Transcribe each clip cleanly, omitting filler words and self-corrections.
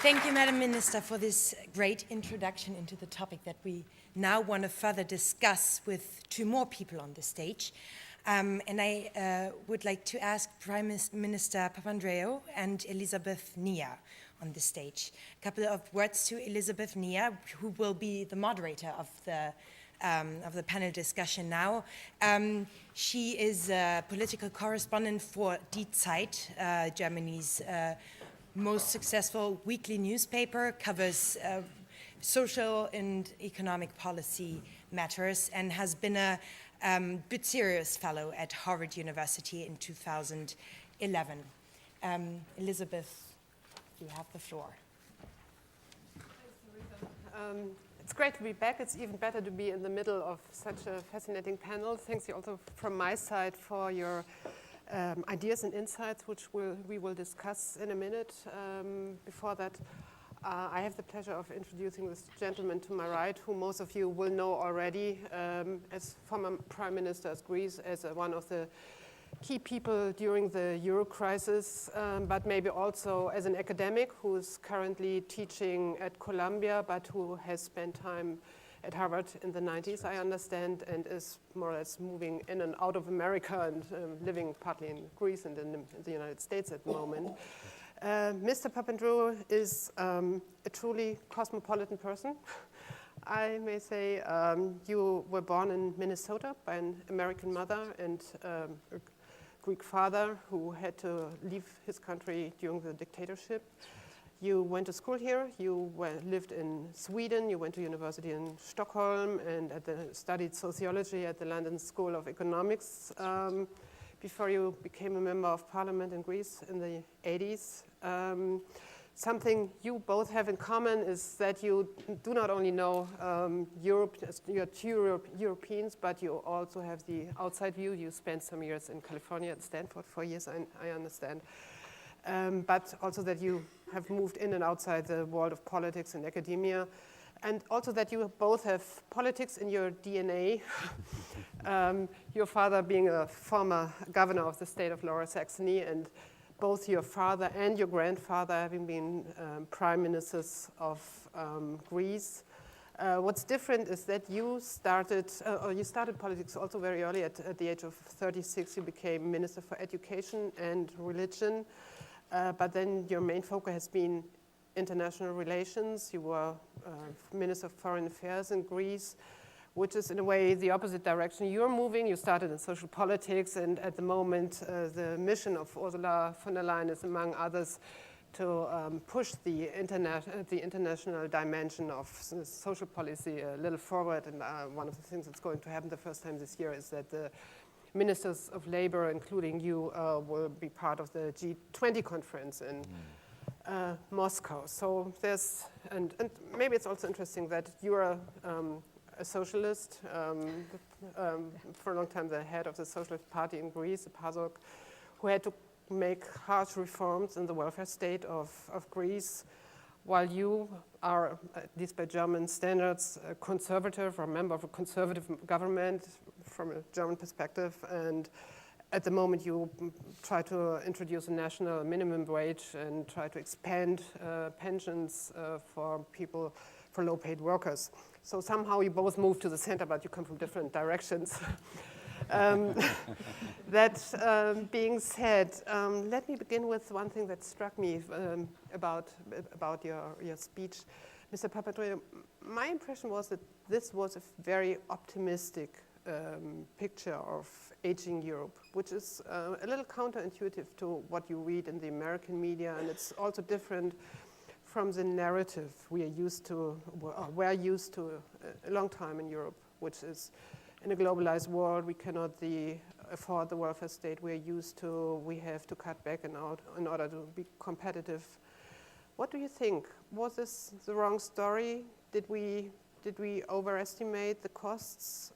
Thank you, Madam Minister, for this great introduction into the topic that we now want to further discuss with two more people on the stage. And I would like to ask Prime Minister Papandreou and Elizabeth Nia on the stage. A couple of words to Elizabeth Nia, who will be the moderator of the panel discussion now. She is a political correspondent for Die Zeit, Germany's most successful weekly newspaper, covers social and economic policy matters, and has been a Bucerius Fellow at Harvard University in 2011. Elizabeth, you have the floor. It's great to be back. It's even better to be in the middle of such a fascinating panel. Thanks you also from my side for your ideas and insights, which we will discuss in a minute. Before that, I have the pleasure of introducing this gentleman to my right, who most of you will know already as former Prime Minister of Greece, as one of the key people during the Euro crisis, but maybe also as an academic who is currently teaching at Columbia, but who has spent time at Harvard in the 90s, I understand, and is more or less moving in and out of America and living partly in Greece and in the United States at the moment. Mr. Papandreou is a truly cosmopolitan person. I may say you were born in Minnesota by an American mother and a Greek father who had to leave his country during the dictatorship. You went to school here, you lived in Sweden, you went to university in Stockholm and studied sociology at the London School of Economics before you became a member of parliament in Greece in the 80s. Something you both have in common is that you do not only know Europe, you're two Europeans, but you also have the outside view. You spent some years in California at Stanford, 4 years, I understand. But also that you have moved in and outside the world of politics and academia, and also that you both have politics in your DNA. Your father being a former governor of the state of Lower Saxony, and both your father and your grandfather having been prime ministers of Greece. What's different is that you started politics also very early. At the age of 36, you became Minister for Education and Religion. But then your main focus has been international relations. You were Minister of Foreign Affairs in Greece, which is in a way the opposite direction you're moving. You started in social politics, and at the moment the mission of Ursula von der Leyen is, among others, to push the international dimension of social policy a little forward. And one of the things that's going to happen the first time this year is that the Ministers of Labor, including you, will be part of the G20 conference in Moscow. So there's, and maybe it's also interesting that you're a socialist, for a long time the head of the Socialist Party in Greece, the PASOK, who had to make harsh reforms in the welfare state of Greece, while you are, at least by German standards, a conservative or a member of a conservative government from a German perspective, and at the moment you try to introduce a national minimum wage and try to expand pensions for people, for low-paid workers. So somehow you both move to the center, but you come from different directions. That being said, let me begin with one thing that struck me about your speech, Mr. Papandreou. My impression was that this was a very optimistic picture of aging Europe, which is a little counterintuitive to what you read in the American media, and it's also different from the narrative we are used to, or were used to a long time in Europe, which is, in a globalized world, we cannot afford the welfare state we're used to. We have to cut back in order to be competitive. What do you think? Was this the wrong story? Did we overestimate the costs?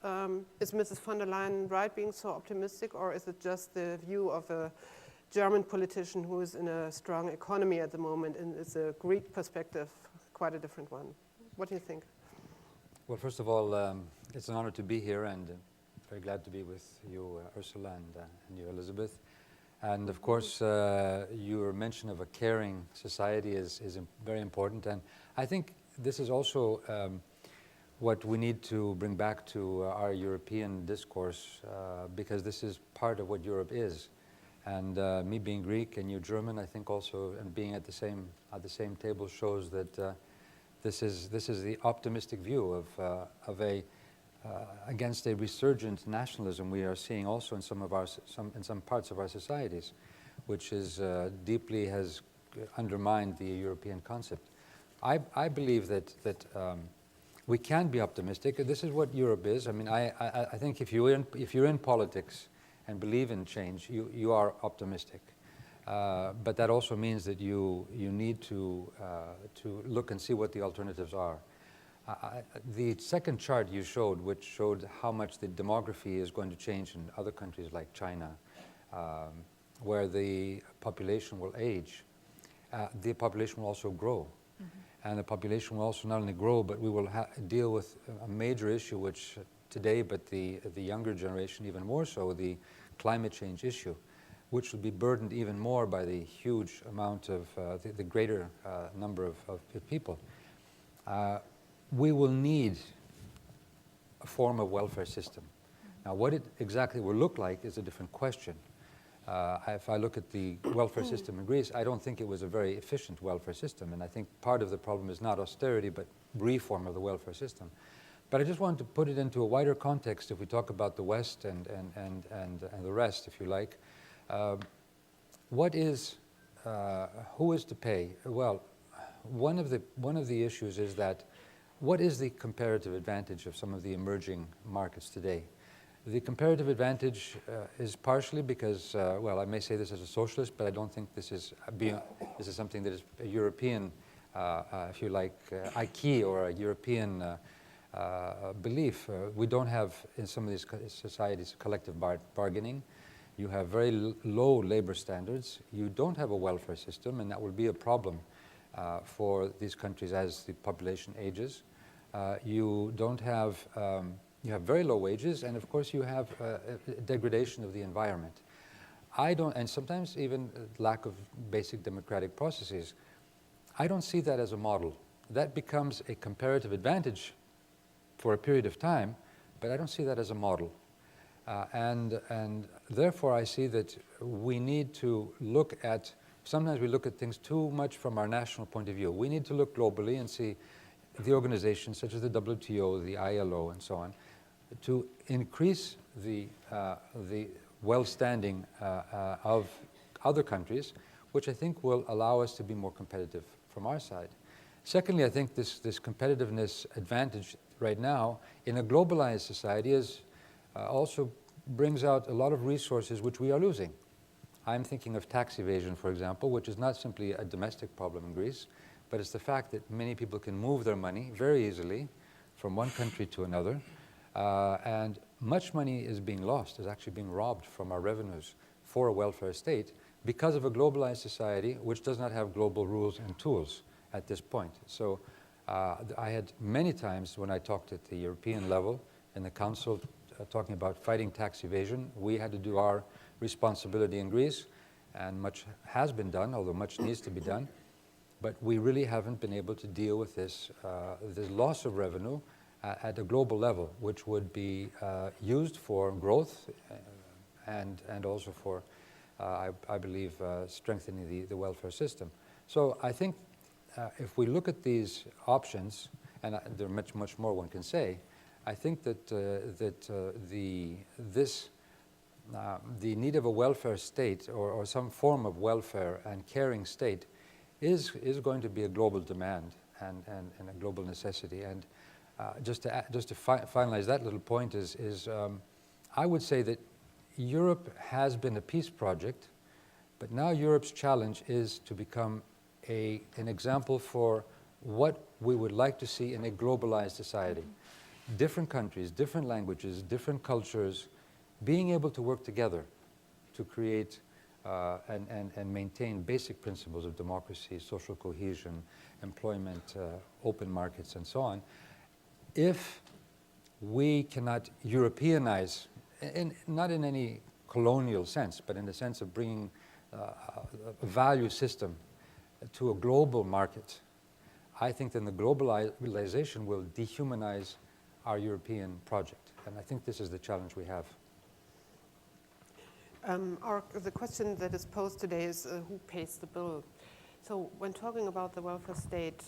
Is Mrs. von der Leyen right being so optimistic, or is it just the view of a German politician who is in a strong economy at the moment, and is a Greek perspective quite a different one? What do you think? Well, first of all, it's an honor to be here, and very glad to be with you, Ursula, and you, Elizabeth. And of course, your mention of a caring society is very important. And I think this is also what we need to bring back to our European discourse, because this is part of what Europe is. And me being Greek and you German, I think also, and being at the same table shows that this is the optimistic view of against a resurgent nationalism we are seeing also in some parts of our societies, which is deeply has undermined the European concept. I believe that we can be optimistic. This is what Europe is. I mean, I think if you're in politics and believe in change, you are optimistic. But that also means that you need to look and see what the alternatives are. The second chart you showed, which showed how much the demography is going to change in other countries like China, where the population will age, the population will also grow. And the population will also not only grow, but we will deal with a major issue, which today, but the younger generation even more so, the climate change issue, which will be burdened even more by the huge amount of, the greater number of people. We will need a form of welfare system. Now, what it exactly will look like is a different question. If I look at the welfare system in Greece, I don't think it was a very efficient welfare system, and I think part of the problem is not austerity, but reform of the welfare system. But I just wanted to put it into a wider context if we talk about the West and the rest, if you like. Who is to pay? Well, one of the issues is that what is the comparative advantage of some of the emerging markets today? The comparative advantage is partially because, well, I may say this as a socialist, but I don't think this is something that is a European, if you like, acquis or a European belief. We don't have in some of these societies collective bargaining. You have very low labor standards. You don't have a welfare system, and that will be a problem for these countries as the population ages. You don't have, you have very low wages, and of course you have degradation of the environment. And sometimes even lack of basic democratic processes. I don't see that as a model. That becomes a comparative advantage for a period of time, but I don't see that as a model. And therefore I see that we need to look at, sometimes we look at things too much from our national point of view. We need to look globally and see the organizations such as the WTO, the ILO, and so on, to increase the well-standing of other countries, which I think will allow us to be more competitive from our side. Secondly, I think this competitiveness advantage right now in a globalized society also brings out a lot of resources which we are losing. I'm thinking of tax evasion, for example, which is not simply a domestic problem in Greece, but it's the fact that many people can move their money very easily from one country to another, and much money is being lost, is actually being robbed from our revenues for a welfare state because of a globalized society which does not have global rules and tools at this point. So I had many times when I talked at the European level in the Council talking about fighting tax evasion. We had to do our responsibility in Greece, and much has been done, although much needs to be done. But we really haven't been able to deal with this loss of revenue at a global level, which would be used for growth and also for, I believe, strengthening the welfare system. So I think if we look at these options, and there are much more one can say, I think that the need of a welfare state or some form of welfare and caring state is going to be a global demand and a global necessity. And just to finalize that little point is I would say that Europe has been a peace project, but now Europe's challenge is to become an example for what we would like to see in a globalized society. Different countries, different languages, different cultures, being able to work together to create and maintain basic principles of democracy, social cohesion, employment, open markets, and so on. If we cannot Europeanize, not in any colonial sense, but in the sense of bringing a value system to a global market, I think then the globalization will dehumanize our European project. And I think this is the challenge we have. The question that is posed today is who pays the bill? So when talking about the welfare state,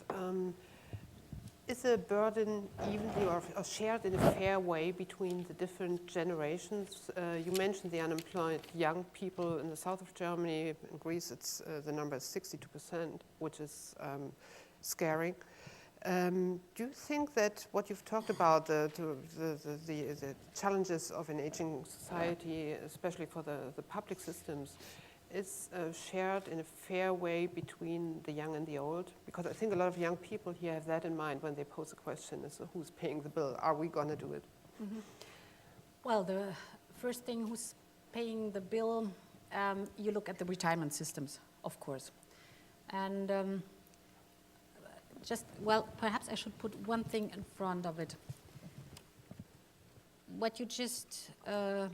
is the burden evenly or shared in a fair way between the different generations? You mentioned the unemployed young people in the south of Germany. In Greece, the number is 62%, which is scary. Do you think that what you've talked about, the challenges of an aging society, especially for the public systems, is shared in a fair way between the young and the old? Because I think a lot of young people here have that in mind when they pose a question, is who's paying the bill? Are we going to do it? Mm-hmm. Well, the first thing, who's paying the bill, you look at the retirement systems, of course. And perhaps I should put one thing in front of it. What you just, the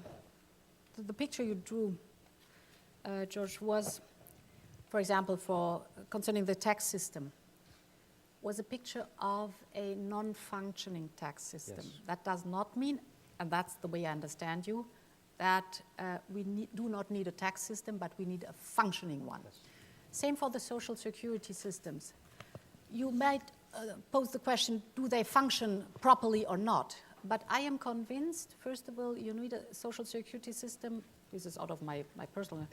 picture you drew, George, was, for example, concerning the tax system, was a picture of a non-functioning tax system. Yes. That does not mean, and that's the way I understand you, that we do not need a tax system, but we need a functioning one. Yes. Same for the social security systems. You might pose the question, do they function properly or not? But I am convinced, first of all, you need a social security system, this is out of my personal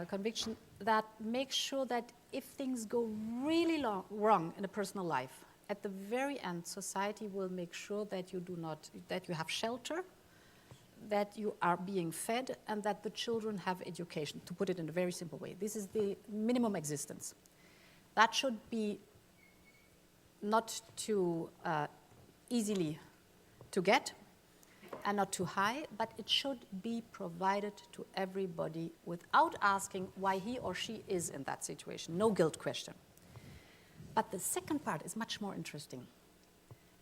conviction, that makes sure that if things go really wrong in a personal life, at the very end, society will make sure that you have shelter, that you are being fed, and that the children have education, to put it in a very simple way. This is the minimum existence. That should be not too easily to get and not too high, but it should be provided to everybody without asking why he or she is in that situation. No guilt question. But the second part is much more interesting.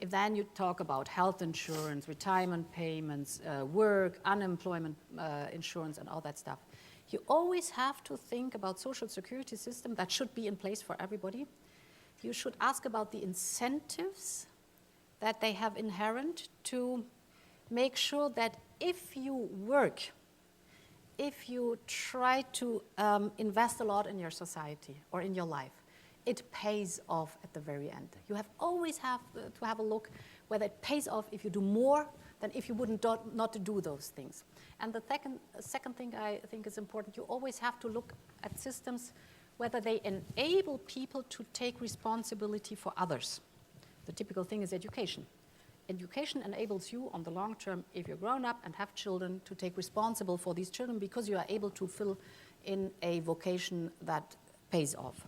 If then you talk about health insurance, retirement payments, work, unemployment insurance, and all that stuff, you always have to think about social security system that should be in place for everybody. You should ask about the incentives that they have inherent to make sure that if you work, if you try to invest a lot in your society or in your life, it pays off at the very end. You always have to have a look whether it pays off if you do more than if you wouldn't not to do those things. And the second thing I think is important, you always have to look at systems whether they enable people to take responsibility for others. The typical thing is education. Education enables you on the long term, if you're grown up and have children, to take responsible for these children because you are able to fill in a vocation that pays off.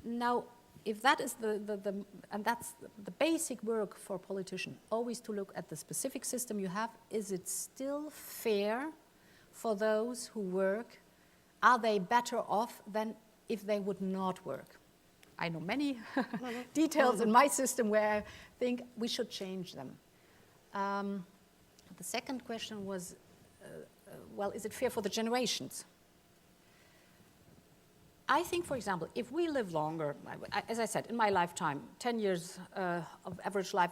Now, if that is and that's the basic work for a politician, always to look at the specific system you have, is it still fair for those who work? Are they better off than if they would not work? I know many details in my system where I think we should change them. The second question was, is it fair for the generations? I think, for example, if we live longer, as I said, in my lifetime, 10 years of average life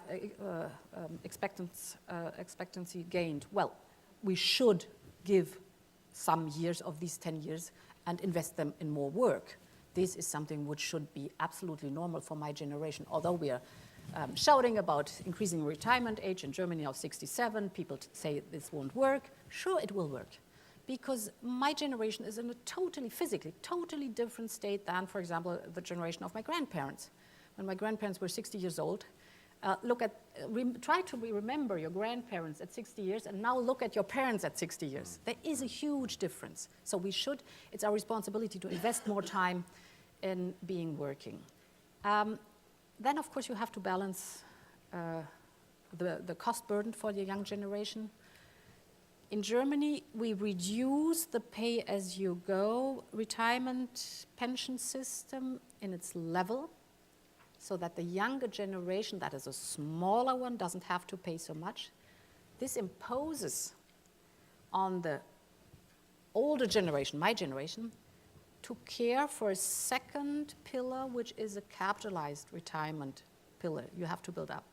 expectancy gained, we should give some years of these 10 years and invest them in more work. This is something which should be absolutely normal for my generation. Although we are shouting about increasing retirement age in Germany now 67, people say this won't work. Sure, it will work. Because my generation is in a physically totally different state than, for example, the generation of my grandparents. When my grandparents were 60 years old, try to remember your grandparents at 60 years and now look at your parents at 60 years. There is a huge difference. So it's our responsibility to invest more time in being working. Then, of course, you have to balance the cost burden for the young generation. In Germany, we reduce the pay-as-you-go retirement pension system in its level so that the younger generation, that is a smaller one, doesn't have to pay so much. This imposes on the older generation, my generation, to care for a second pillar, which is a capitalized retirement pillar you have to build up.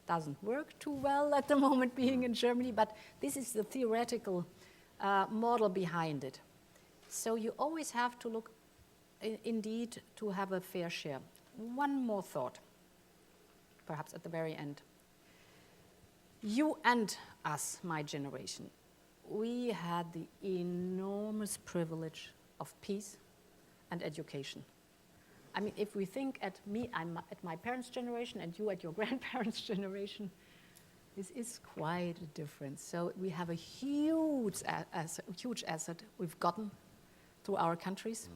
Doesn't work too well at the moment being in Germany, but this is the theoretical model behind it. So you always have to look, indeed, to have a fair share. One more thought, perhaps at the very end. You and us, my generation, we had the enormous privilege of peace and education. I mean, if we think at me, I'm at my parents' generation and you at your grandparents' generation, this is quite a difference. So we have a huge asset we've gotten through our countries,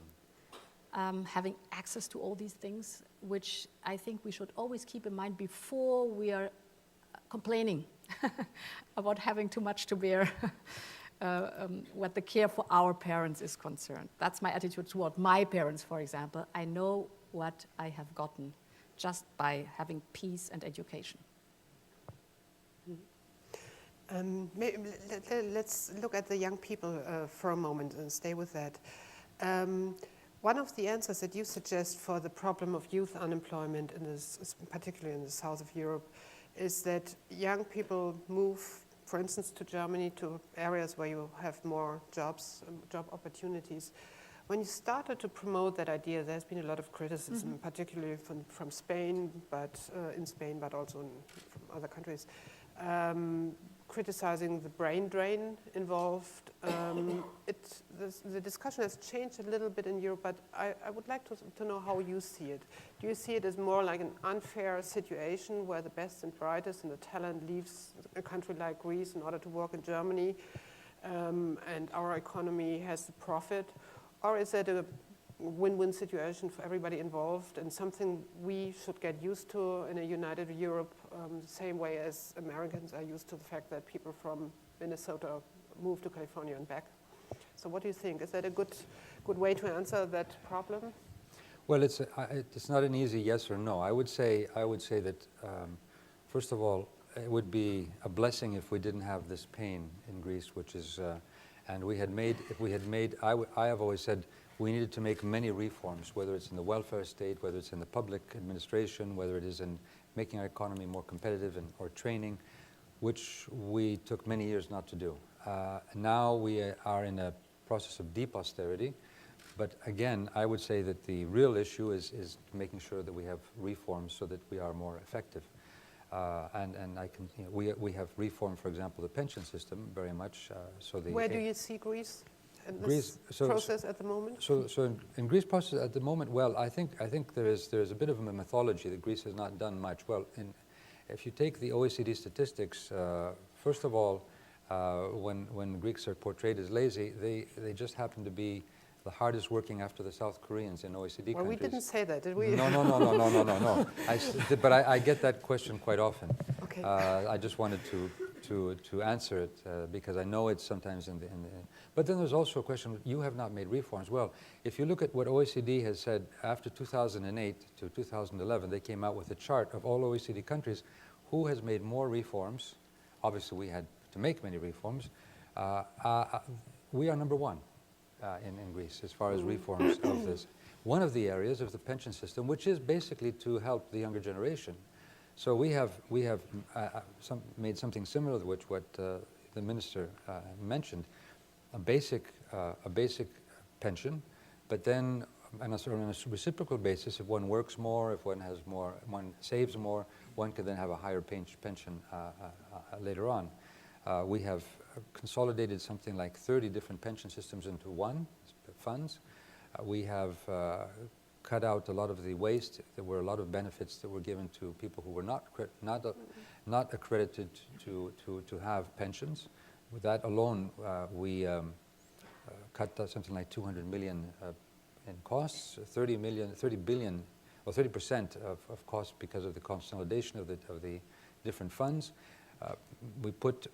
having access to all these things, which I think we should always keep in mind before we are complaining about having too much to bear what the care for our parents is concerned. That's my attitude toward my parents, for example. I know what I have gotten just by having peace and education. Let's look at the young people for a moment and stay with that. One of the answers that you suggest for the problem of youth unemployment, particularly in the south of Europe, is that young people move, for instance, to Germany, to areas where you have more jobs, job opportunities. When you started to promote that idea, there's been a lot of criticism, particularly from Spain, but in Spain, but also from other countries, criticizing the brain drain involved. The discussion has changed a little bit in Europe, but I would like to know how you see it. Do you see it as more like an unfair situation where the best and brightest and the talent leaves a country like Greece in order to work in Germany, and our economy has the profit? Or is it a win-win situation for everybody involved and something we should get used to in a united Europe, the same way as Americans are used to the fact that people from Minnesota move to California and back? So what do you think? Is that a good way to answer that problem? Well, it's not an easy yes or no. I would say that first of all, it would be a blessing if we didn't have this pain in Greece, which is, and if we had made, I have always said we needed to make many reforms, whether it's in the welfare state, whether it's in the public administration, whether it is in making our economy more competitive or training, which we took many years not to do. Now we are in a process of deep austerity, but again, I would say that the real issue is making sure that we have reforms so that we are more effective. And I can, we have reformed, for example, the pension system very much. Where do you see Greece in this process at the moment? So in Greece process at the moment, well, I think there is a bit of a mythology that Greece has not done much. Well, if you take the OECD statistics, first of all, when Greeks are portrayed as lazy, they just happen to be the hardest working after the South Koreans in OECD countries. Well, we didn't say that, did we? No. But I get that question quite often. Okay. I just wanted to answer it because I know it's sometimes in the. But then there's also a question: you have not made reforms. Well, if you look at what OECD has said after 2008 to 2011, they came out with a chart of all OECD countries who has made more reforms. Obviously, we had to make many reforms. We are number one. In Greece, as far as reforms of this. One of the areas of the pension system, which is basically to help the younger generation. So we have made something similar to what the minister mentioned, a basic pension, but then on a reciprocal basis, if one works more, if one has more, one saves more, one can then have a higher pension later on. We have consolidated something like 30 different pension systems into one, funds. We have cut out a lot of the waste. There were a lot of benefits that were given to people who were not accredited to have pensions. With that alone, we cut something like 200 million in costs, 30 billion, or 30% of costs because of the consolidation of the different funds. We put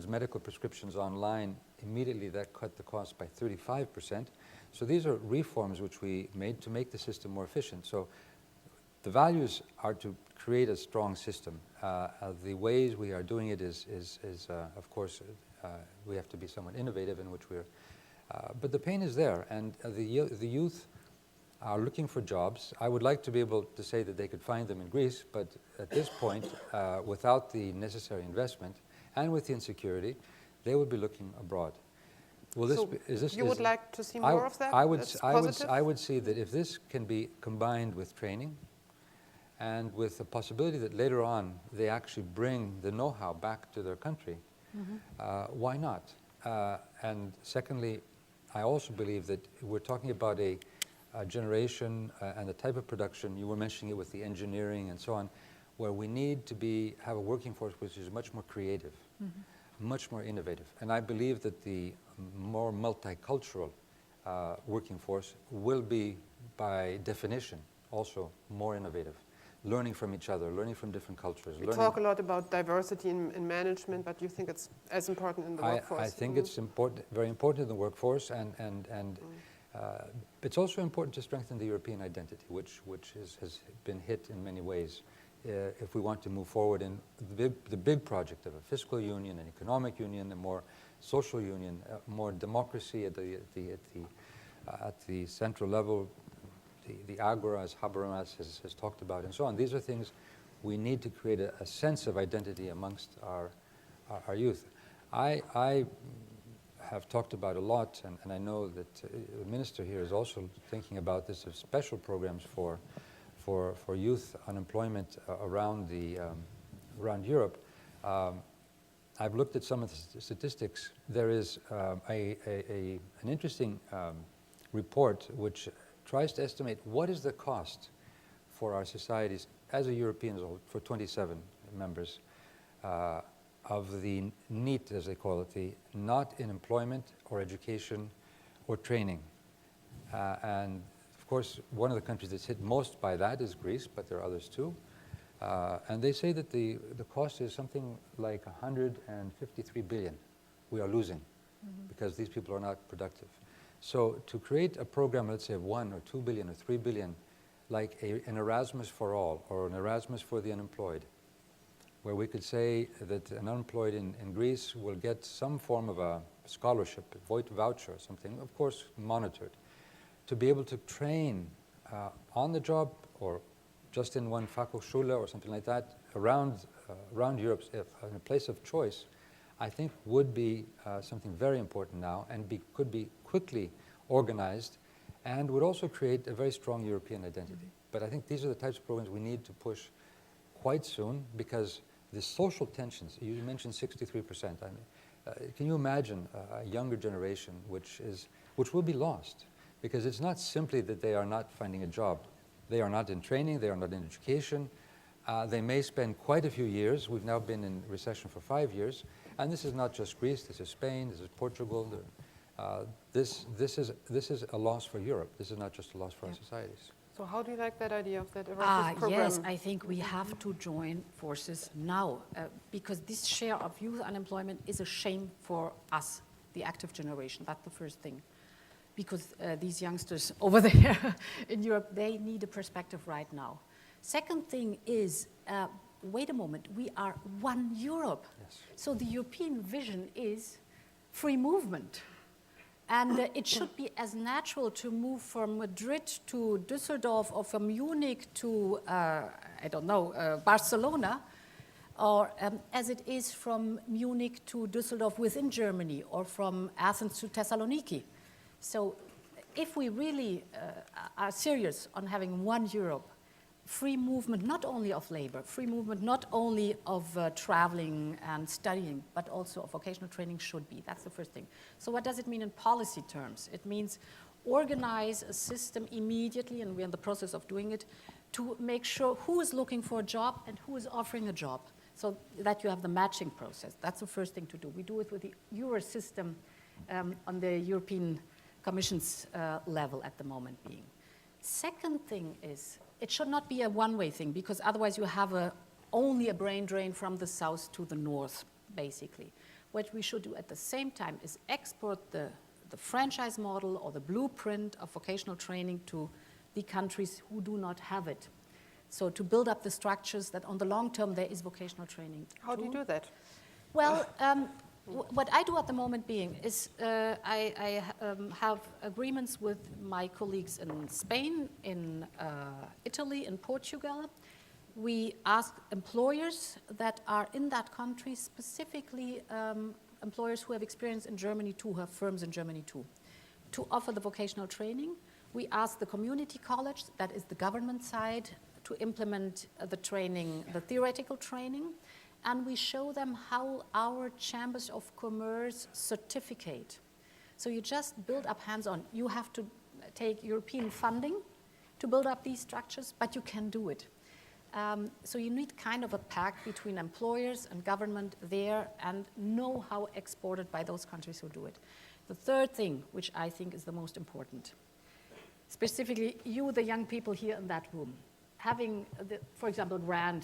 medical prescriptions online. Immediately that cut the cost by 35%. So these are reforms which we made to make the system more efficient. So the values are to create a strong system. The ways we are doing it is of course, we have to be somewhat innovative in which we're, but the pain is there, and the youth are looking for jobs. I would like to be able to say that they could find them in Greece, but at this point, without the necessary investment and with the insecurity, they would be looking abroad. Will this So be, is this, you is would like to see more of that? That's positive? I would see that if this can be combined with training and with the possibility that later on they actually bring the know-how back to their country, why not? And secondly, I also believe that we're talking about a generation and the type of production, you were mentioning it with the engineering and so on, where we need to have a working force which is much more creative, much more innovative. And I believe that the more multicultural working force will be, by definition, also more innovative, learning from each other, learning from different cultures. We talk a lot about diversity in management, but you think it's as important in the workforce? I think it's important, very important in the workforce, and it's also important to strengthen the European identity, which has been hit in many ways. If we want to move forward in the big project of a fiscal union, an economic union, a more social union, more democracy at the central level, the Agora, as Habermas has talked about, and so on. These are things we need to create a sense of identity amongst our youth. I have talked about a lot, and I know that the minister here is also thinking about this, of special programs for youth unemployment around Europe. I've looked at some of the statistics. There is an interesting report which tries to estimate what is the cost for our societies as a European, for 27 members, of the NEET, as they call it, the not in employment or education or training. And of course, one of the countries that's hit most by that is Greece, but there are others too. And they say that the cost is something like 153 billion we are losing because these people are not productive. So to create a program, let's say of 1 or 2 billion or 3 billion, like an Erasmus for all or an Erasmus for the unemployed, where we could say that an unemployed in Greece will get some form of a scholarship, a voucher or something, of course monitored, to be able to train on the job or just in one Fachhochschule or something like that around Europe, in a place of choice, I think would be something very important now and could be quickly organized and would also create a very strong European identity. But I think these are the types of programs we need to push quite soon, because the social tensions, you mentioned 63%. I mean, can you imagine a younger generation which will be lost? Because it's not simply that they are not finding a job. They are not in training, they are not in education. They may spend quite a few years. We've now been in recession for 5 years. And this is not just Greece, this is Spain, this is Portugal. This is a loss for Europe. This is not just a loss for our societies. So how do you like that idea of that Erasmus program? Yes, I think we have to join forces now, because this share of youth unemployment is a shame for us, the active generation. That's the first thing. Because these youngsters over there in Europe, they need a perspective right now. Second thing is, wait a moment, we are one Europe. Yes. So the European vision is free movement. And it should be as natural to move from Madrid to Düsseldorf or from Munich to, I don't know, Barcelona, or as it is from Munich to Düsseldorf within Germany, or from Athens to Thessaloniki. So if we really are serious on having one Europe, free movement not only of labor, free movement not only of traveling and studying, but also of vocational training should be. That's the first thing. So what does it mean in policy terms? It means organize a system immediately, and we're in the process of doing it, to make sure who is looking for a job and who is offering a job, so that you have the matching process. That's the first thing to do. We do it with the Euro system on the European Commission's level at the moment being. Second thing is, it should not be a one-way thing, because otherwise you have only a brain drain from the south to the north, basically. What we should do at the same time is export the franchise model or the blueprint of vocational training to the countries who do not have it. So to build up the structures that on the long term there is vocational training. How do you do that? Well, What I do at the moment being is I have agreements with my colleagues in Spain, in Italy, in Portugal. We ask employers that are in that country, specifically employers who have experience in Germany too, who have firms in Germany too, to offer the vocational training. We ask the community college, that is the government side, to implement the training, the theoretical training. And we show them how our chambers of commerce certificate. So you just build up hands-on. You have to take European funding to build up these structures, but you can do it. So you need kind of a pact between employers and government there and know-how exported by those countries who do it. The third thing, which I think is the most important, specifically you, the young people here in that room, having, for example, I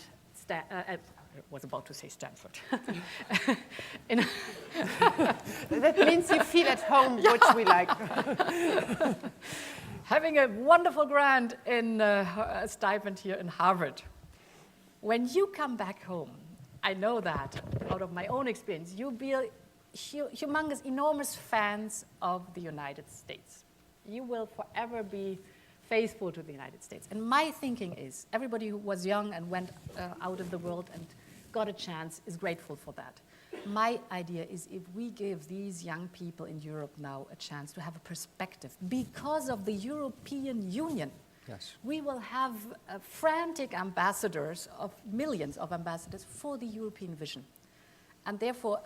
was about to say Stanford. That means you feel at home, which we like. Having a wonderful grant in a stipend here in Harvard. When you come back home, I know that out of my own experience, you'll be humongous, enormous fans of the United States. You will forever be faithful to the United States. And my thinking is, everybody who was young and went out in the world and got a chance is grateful for that. My idea is if we give these young people in Europe now a chance to have a perspective, because of the European Union, Yes. we will have frantic ambassadors, of millions of ambassadors for the European vision. And therefore,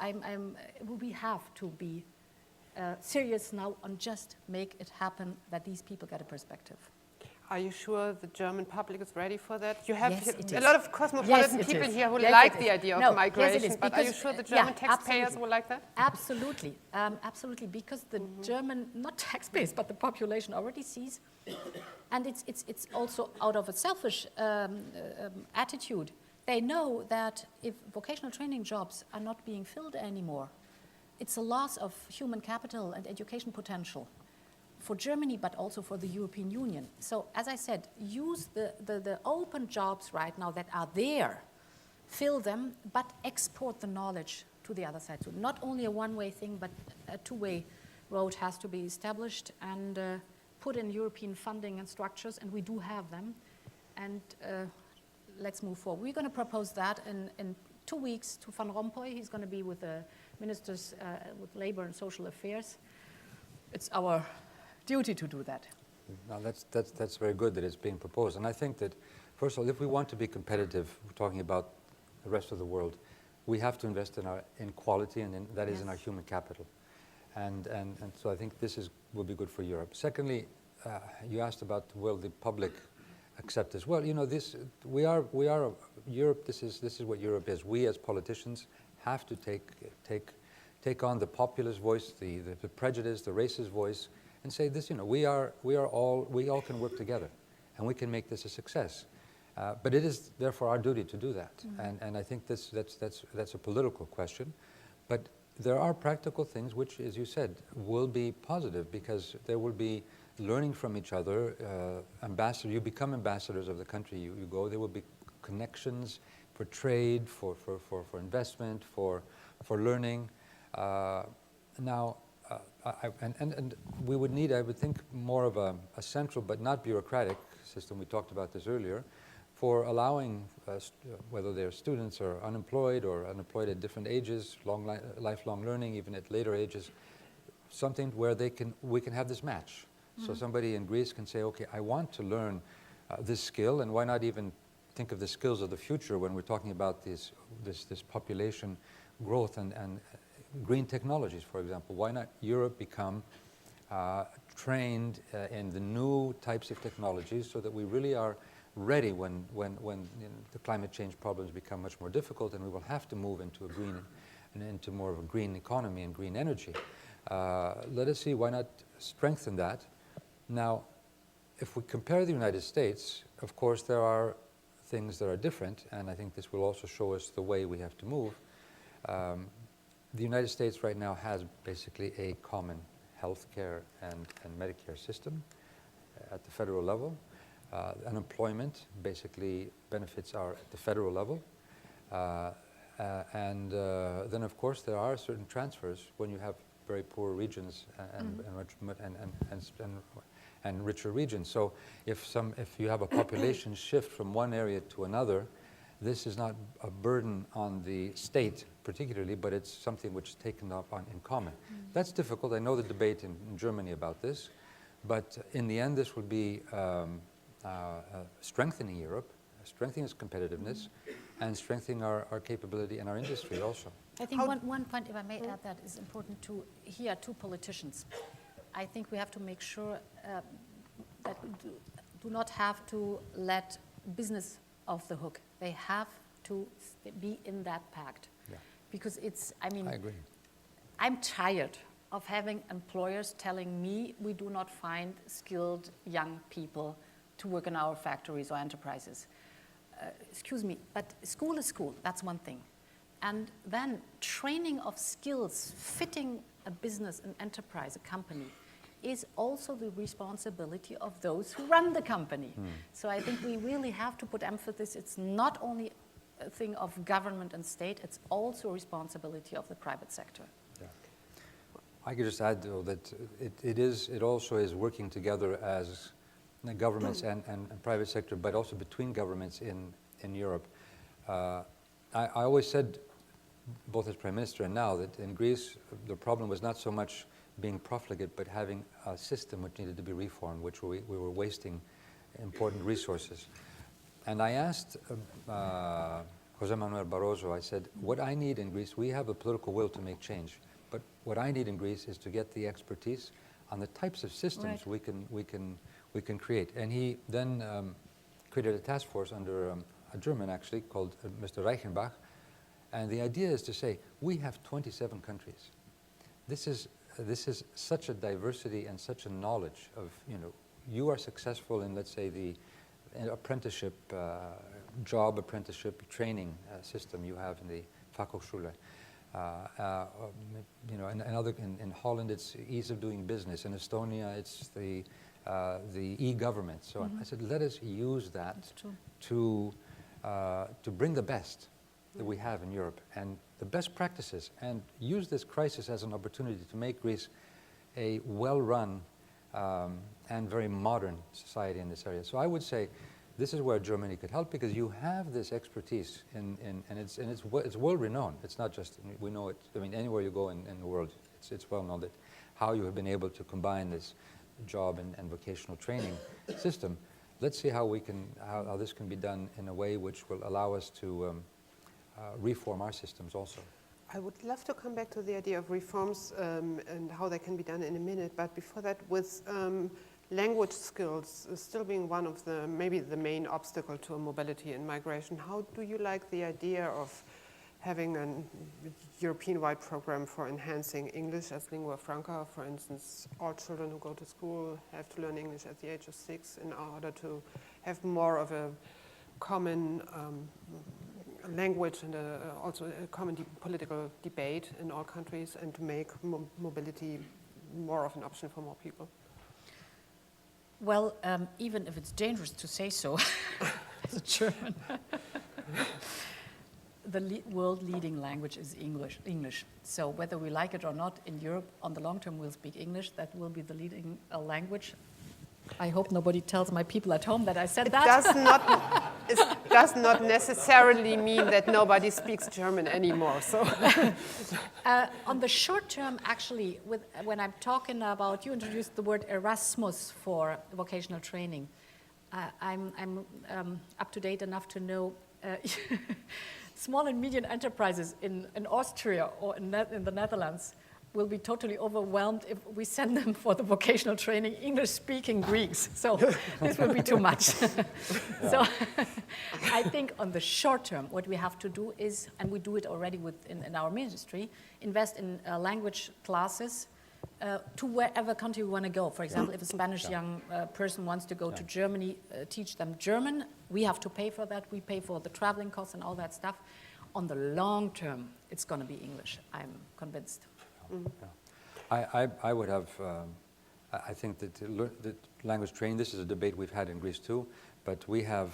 we have to be serious now on just make it happen that these people get a perspective. Are you sure the German public is ready for that? You have Yes, it a is. lot of cosmopolitan Yes, it people is. here who Yes, like it the is. idea No, of yes, it migration, is, but are you because, sure the yeah, German taxpayers absolutely. will like that? Absolutely, absolutely, because the German, not taxpayers, but the population already sees, and it's also out of a selfish attitude. They know that if vocational training jobs are not being filled anymore, it's a loss of human capital and education potential for Germany, but also for the European Union. So, as I said, use the open jobs right now that are there, fill them, but export the knowledge to the other side. So not only a one-way thing, but a two-way road has to be established and put in European funding and structures, and we do have them. And let's move forward. We're going to propose that in 2 weeks to Van Rompuy. He's going to be with the ministers with labor and social affairs. It's our duty to do that. Now that's very good that it's being proposed. And I think that, first of all, if we want to be competitive, we're talking about the rest of the world, we have to invest in quality, and that is in our human capital. And so I think will be good for Europe. Secondly, you asked about, will the public accept this? Well, you know, we are Europe. This is what Europe is. We as politicians have to take on the populist voice, the prejudice, the racist voice, and say this. You know, we all can work together, and we can make this a success. But it is therefore our duty to do that. Mm-hmm. And I think that's a political question, but there are practical things which, as you said, will be positive, because there will be learning from each other. You become ambassadors of the country you go. There will be connections for trade, for investment, for learning. And we would need, I would think, more of a central but not bureaucratic system. We talked about this earlier, for allowing whether they're students or unemployed at different ages, lifelong learning, even at later ages, something where we can have this match. Mm-hmm. So somebody in Greece can say, okay, I want to learn this skill, and why not even think of the skills of the future when we're talking about this population growth and green technologies, for example. Why not Europe become trained in the new types of technologies, so that we really are ready when the climate change problems become much more difficult, and we will have to move into into more of a green economy and green energy. Let us see, why not strengthen that? Now, if we compare the United States, of course there are things that are different, and I think this will also show us the way we have to move. The United States right now has basically a common health care and Medicare system at the federal level. Unemployment basically benefits are at the federal level. Then, of course, there are certain transfers when you have very poor regions and richer regions. So if you have a population shift from one area to another, this is not a burden on the state particularly, but it's something which is taken up in common. That's difficult. I know the debate in Germany about this, but in the end, this would be strengthening Europe, strengthening its competitiveness, and strengthening our capability and our industry also. I think one point, if I may add, that is important to hear two politicians. I think we have to make sure that we do not have to let business off the hook. They have to be in that pact. Yeah. Because I agree. I'm tired of having employers telling me we do not find skilled young people to work in our factories or enterprises. Excuse me, but school is school, that's one thing. And then training of skills fitting a business, an enterprise, a company, is also the responsibility of those who run the company. So I think we really have to put emphasis. It's not only a thing of government and state, it's also a responsibility of the private sector. Yeah. I could just add, though, that it also is working together as governments and private sector, but also between governments in Europe. I always said, both as Prime Minister and now, that in Greece the problem was not so much being profligate, but having a system which needed to be reformed, which we were wasting important resources. And I asked José Manuel Barroso, I said, what I need in Greece, we have a political will to make change, but what I need in Greece is to get the expertise on the types of systems we can create. And he then created a task force under a German, actually, called Mr. Reichenbach. And the idea is to say, we have 27 countries. This is such a diversity and such a knowledge of, you are successful in, let's say, the apprenticeship, job apprenticeship training system you have in the Fachhochschule. In Holland, it's ease of doing business. In Estonia, it's the e-government. So I said, let us use that to bring the best that we have in Europe and the best practices, and use this crisis as an opportunity to make Greece a well-run and very modern society in this area. So I would say this is where Germany could help, because you have this expertise and it's world-renowned. It's not just, we know it, I mean, anywhere you go in the world, it's well known that how you have been able to combine this job and vocational training system. Let's see how this can be done in a way which will allow us to reform our systems also. I would love to come back to the idea of reforms and how they can be done in a minute, but before that, with language skills still being one of maybe the main obstacle to mobility and migration, how do you like the idea of having a European-wide program for enhancing English as lingua franca? For instance, all children who go to school have to learn English at the age of 6 in order to have more of a common language and also a common political debate in all countries, and to make mobility more of an option for more people. Well, even if it's dangerous to say so, as a German, the world leading language is English. So whether we like it or not, in Europe, on the long term, we'll speak English. That will be the leading language. I hope nobody tells my people at home that I said that. It does not necessarily mean that nobody speaks German anymore. So, on the short term, actually, when I'm talking about, you introduced the word Erasmus for vocational training. I'm up to date enough to know small and medium enterprises in Austria or in the Netherlands will be totally overwhelmed if we send them for the vocational training English-speaking Greeks. So this will be too much. So I think on the short term, what we have to do is, and we do it already in our ministry, invest in language classes to wherever country we want to go. For example, if a Spanish young person wants to go to Germany, teach them German, we have to pay for that. We pay for the traveling costs and all that stuff. On the long term, it's going to be English, I'm convinced. Yeah. I would have, I think that language training, this is a debate we've had in Greece too, but we have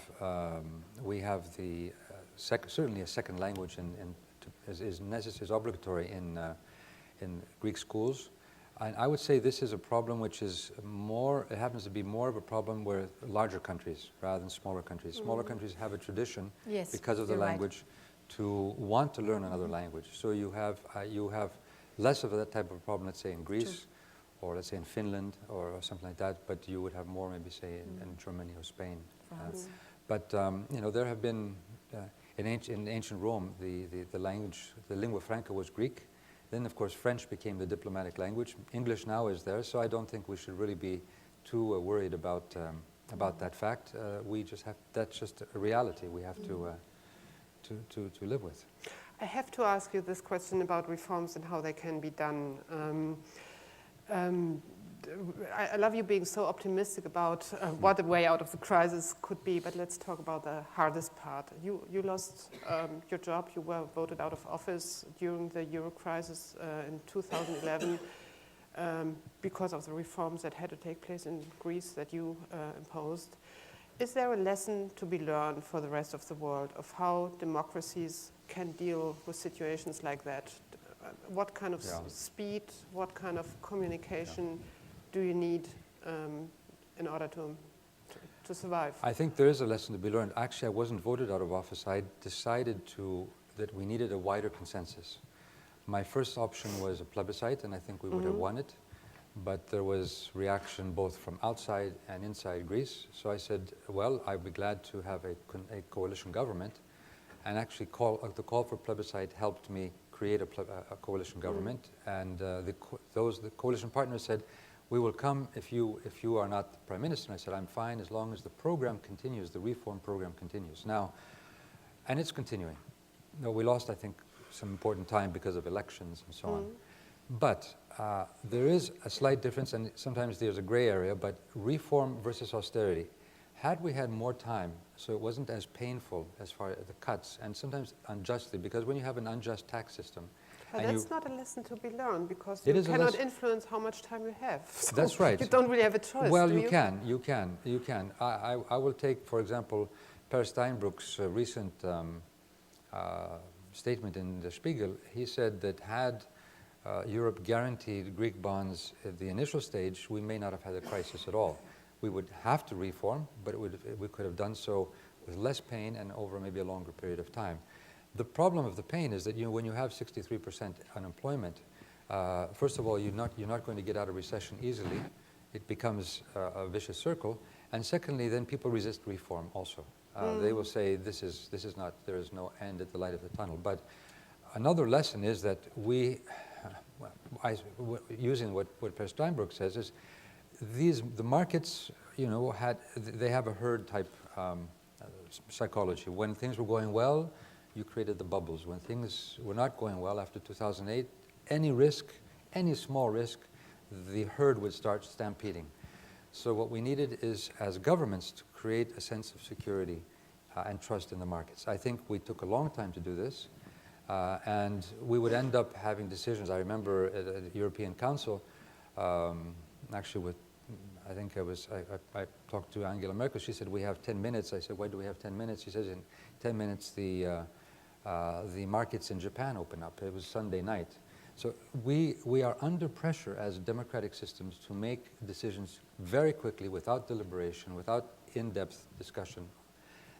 the certainly a second language in is necessary, is obligatory in Greek schools. And I would say this is a problem which is more, it happens to be more of a problem where larger countries rather than smaller countries. Smaller countries have a tradition Yes, because of the you're right. language to want to learn another language. So you have less of that type of problem, let's say in Greece, or let's say in Finland, or something like that, but you would have more maybe say in Germany or Spain. France. But you know, there have been, in ancient Rome, the language, the lingua franca was Greek. Then, of course, French became the diplomatic language. English now is there, so I don't think we should really be too worried about that fact. We just have, that's just a reality we have to live with. I have to ask you this question about reforms and how they can be done. I love you being so optimistic about what the way out of the crisis could be, but let's talk about the hardest part. You lost your job, you were voted out of office during the Euro crisis in 2011 because of the reforms that had to take place in Greece that you imposed. Is there a lesson to be learned for the rest of the world of how democracies can deal with situations like that? What kind of speed, what kind of communication do you need in order to survive? I think there is a lesson to be learned. Actually, I wasn't voted out of office. I decided that we needed a wider consensus. My first option was a plebiscite, and I think we would have won it. But there was reaction both from outside and inside Greece. So I said, well, I'd be glad to have a coalition government. And actually, the call for plebiscite helped me create a coalition government. And the coalition partners said, we will come if you are not the prime minister. And I said, I'm fine as long as the program continues, the reform program continues. Now, and it's continuing. No, we lost, I think, some important time because of elections and so on. But there is a slight difference, and sometimes there's a gray area, but reform versus austerity. Had we had more time, so it wasn't as painful as far as the cuts, and sometimes unjustly, because when you have an unjust tax system, but that's not a lesson to be learned, because you cannot influence how much time you have. So that's right. You don't really have a choice, well, do you can. I will take, for example, Per Steinbrück's recent statement in the Spiegel. He said that had Europe guaranteed Greek bonds at the initial stage, we may not have had a crisis at all. We would have to reform, but we could have done so with less pain and over maybe a longer period of time. The problem of the pain is that when you have 63% unemployment, first of all, you're not going to get out of recession easily. It becomes a vicious circle. And secondly, then people resist reform also. They will say there is no end at the light of the tunnel. But another lesson is that using what Per Steinbrück says, is the markets, they have a herd type psychology. When things were going well, you created the bubbles. When things were not going well after 2008, any risk, any small risk, the herd would start stampeding. So what we needed is, as governments, to create a sense of security and trust in the markets. I think we took a long time to do this, and we would end up having decisions. I remember at the European Council, actually I talked to Angela Merkel. She said, we have 10 minutes. I said, why do we have 10 minutes? She says, in 10 minutes, the markets in Japan open up. It was Sunday night. So we are under pressure as democratic systems to make decisions very quickly, without deliberation, without in-depth discussion.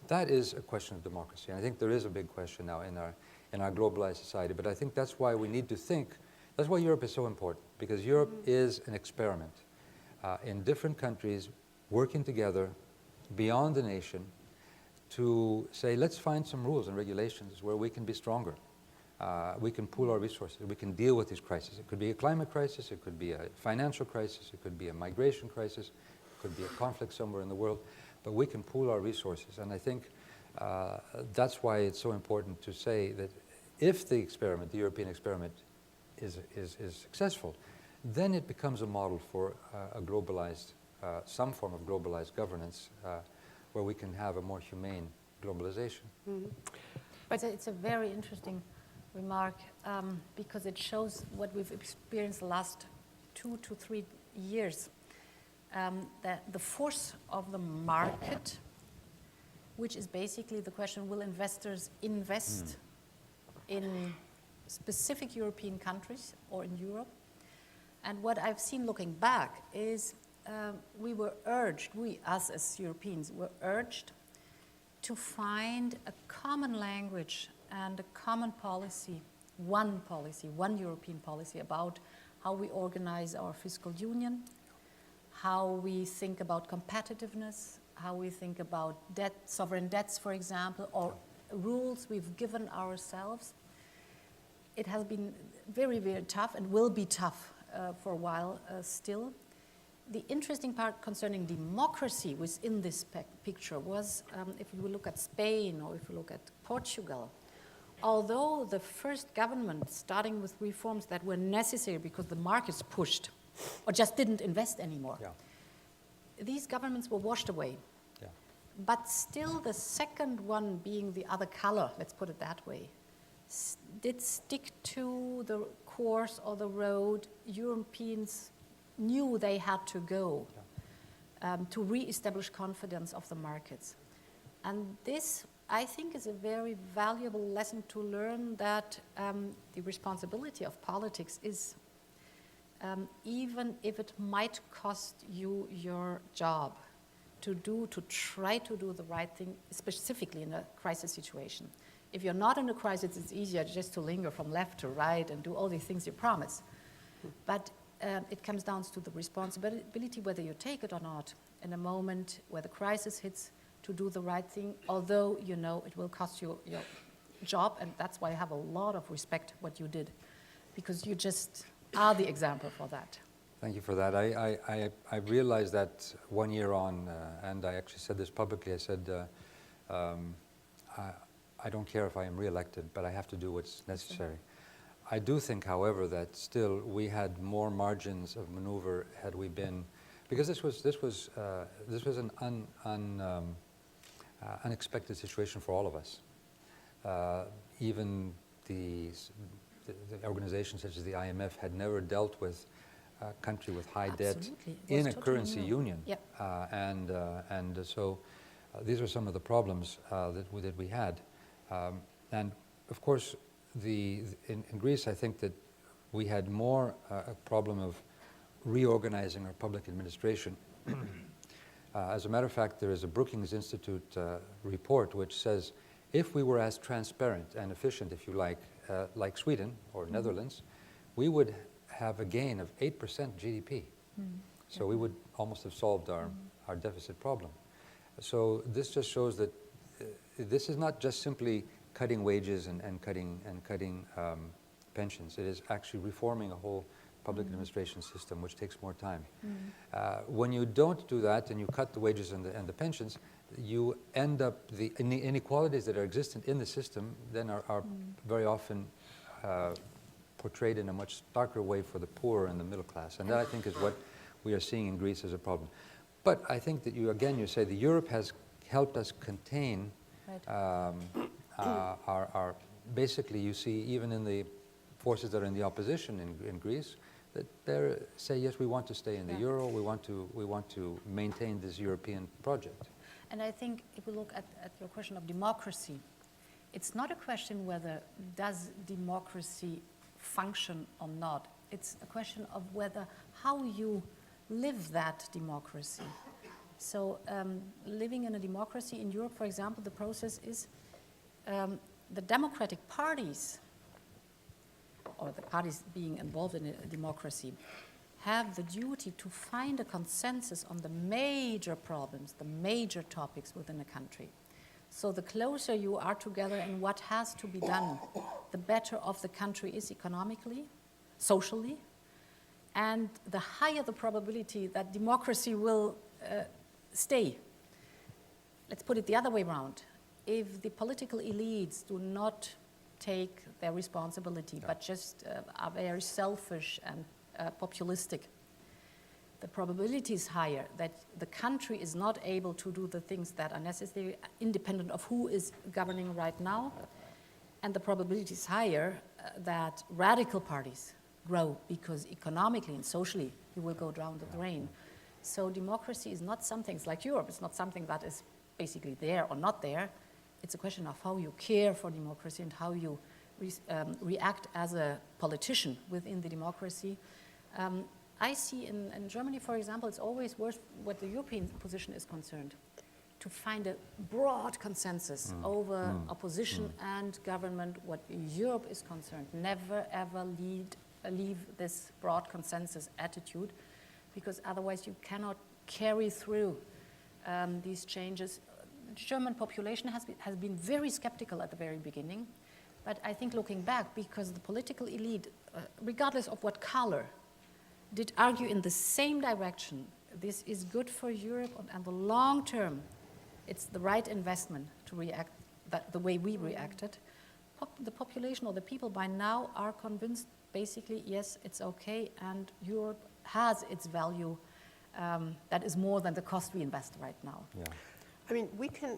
That is a question of democracy. And I think there is a big question now in our globalized society. But I think that's why we need to think, that's why Europe is so important, because Europe is an experiment in different countries working together beyond the nation to say, let's find some rules and regulations where we can be stronger. We can pool our resources. We can deal with these crises. It could be a climate crisis. It could be a financial crisis. It could be a migration crisis. It could be a conflict somewhere in the world. But we can pool our resources. And I think that's why it's so important to say that if the experiment, the European experiment, is successful, then it becomes a model for a globalized, some form of globalized governance where we can have a more humane globalization. But it's a very interesting remark because it shows what we've experienced the last 2 to 3 years, that the force of the market, which is basically the question, will investors invest in specific European countries or in Europe. And what I've seen looking back is we were urged, us as Europeans, were urged to find a common language and a common policy, one European policy about how we organize our fiscal union, how we think about competitiveness, how we think about debt, sovereign debts, for example, or rules we've given ourselves. It has been very, very tough and will be tough for a while still. The interesting part concerning democracy within this picture was, if you look at Spain or if you look at Portugal, although the first government starting with reforms that were necessary because the markets pushed or just didn't invest anymore, these governments were washed away. But still the second one, being the other color, let's put it that way, did stick to the course or the road Europeans knew they had to go to re-establish confidence of the markets. And this, I think, is a very valuable lesson to learn, that the responsibility of politics is, even if it might cost you your job, to try to do the right thing, specifically in a crisis situation. If you're not in a crisis, it's easier just to linger from left to right and do all the things you promise. But it comes down to the responsibility, whether you take it or not, in a moment where the crisis hits, to do the right thing, although you know it will cost you your job, and that's why I have a lot of respect what you did, because you just are the example for that. Thank you for that. I realized that 1 year on, and I actually said this publicly, I said, I don't care if I am re-elected, but I have to do what's necessary. I do think, however, that still we had more margins of maneuver had we been, because this was an unexpected situation for all of us. Even the organizations such as the IMF had never dealt with a country with high debt in a currency union. Yep. And so these are some of the problems that we had. And of course, in Greece, I think that we had more a problem of reorganizing our public administration. As a matter of fact, there is a Brookings Institute report which says if we were as transparent and efficient, if you like Sweden or Netherlands, we would have a gain of 8% GDP. So we would almost have solved our deficit problem. So this just shows that this is not just simply cutting wages and cutting pensions. It is actually reforming a whole public administration system, which takes more time. When you don't do that and you cut the wages and the pensions, you end up, the inequalities that are existent in the system then are very often portrayed in a much starker way for the poor and the middle class. And that, I think, is what we are seeing in Greece as a problem. But I think that you say that Europe has helped us contain our basically, you see, even in the forces that are in the opposition in Greece, that they say, yes, we want to stay in the euro, we want to maintain this European project. And I think if we look at your question of democracy, it's not a question whether does democracy function or not. It's a question of whether how you live that democracy. So living in a democracy in Europe, for example, the process is the democratic parties, or the parties being involved in a democracy, have the duty to find a consensus on the major problems, the major topics within a country. So the closer you are together in what has to be done, the better off the country is economically, socially, and the higher the probability that democracy will stay. Let's put it the other way around. If the political elites do not take their responsibility, but just are very selfish and populistic, the probability is higher that the country is not able to do the things that are necessary, independent of who is governing right now, and the probability is higher that radical parties grow, because economically and socially you will go down the drain. So democracy is not something, it's like Europe, it's not something that is basically there or not there. It's a question of how you care for democracy and how you react as a politician within the democracy. I see in Germany, for example, it's always worth what the European position is concerned, to find a broad consensus over opposition and government what Europe is concerned. Never ever leave this broad consensus attitude, because otherwise you cannot carry through these changes. The German population has been very skeptical at the very beginning, but I think looking back, because the political elite, regardless of what color, did argue in the same direction. This is good for Europe, and the long term, it's the right investment to react the way we reacted. The population or the people by now are convinced, basically, yes, it's okay, and Europe has its value that is more than the cost we invest right now. Yeah. I mean,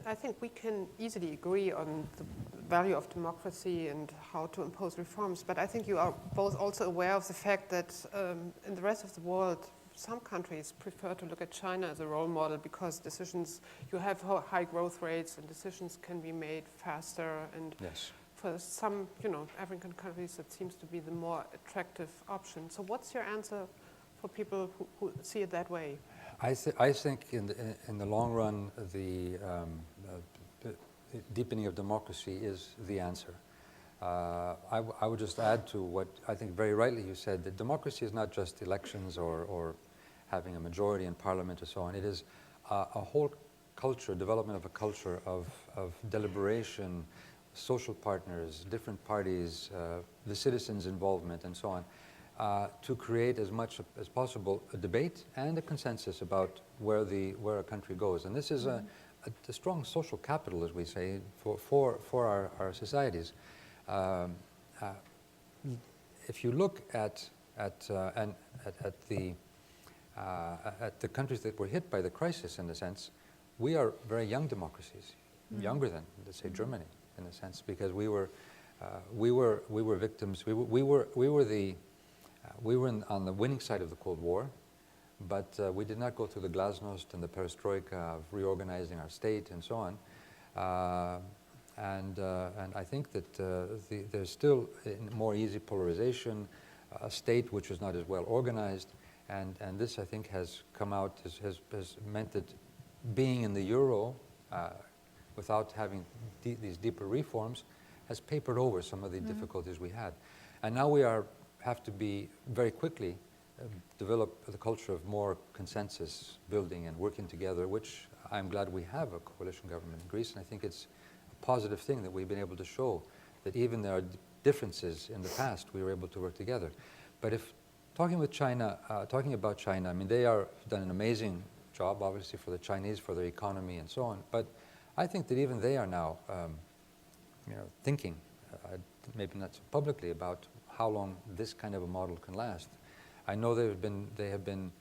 I think we can easily agree on the value of democracy and how to impose reforms, but I think you are both also aware of the fact that in the rest of the world, some countries prefer to look at China as a role model, because you have high growth rates and decisions can be made faster, and Yes. for some, African countries, that seems to be the more attractive option. So what's your answer for people who see it that way? I think in the long run, the deepening of democracy is the answer. I would just add to what I think very rightly you said, that democracy is not just elections or having a majority in parliament or so on. It is a whole culture, development of a culture of deliberation, social partners, different parties, the citizens' involvement, and so on, to create as much as possible a debate and a consensus about where a country goes. And this is a strong social capital, as we say, for our societies. If you look at the countries that were hit by the crisis, in a sense, we are very young democracies, younger than, let's say, Germany, in a sense, because we were victims. We were on the winning side of the Cold War, but we did not go through the glasnost and the perestroika of reorganizing our state and so on. And I think that there's still more easy polarization, a state which is not as well organized, and this, I think, has come out, has meant that being in the euro without having these deeper reforms has papered over some of the difficulties we had. And now we have to be very quickly develop the culture of more consensus building and working together, which I'm glad we have a coalition government in Greece, and I think it's a positive thing that we've been able to show that even there are differences in the past, we were able to work together. But if talking about China, I mean, they have done an amazing job, obviously, for the Chinese, for their economy and so on, but I think that even they are now thinking, maybe not so publicly, about how long this kind of a model can last. I know they have been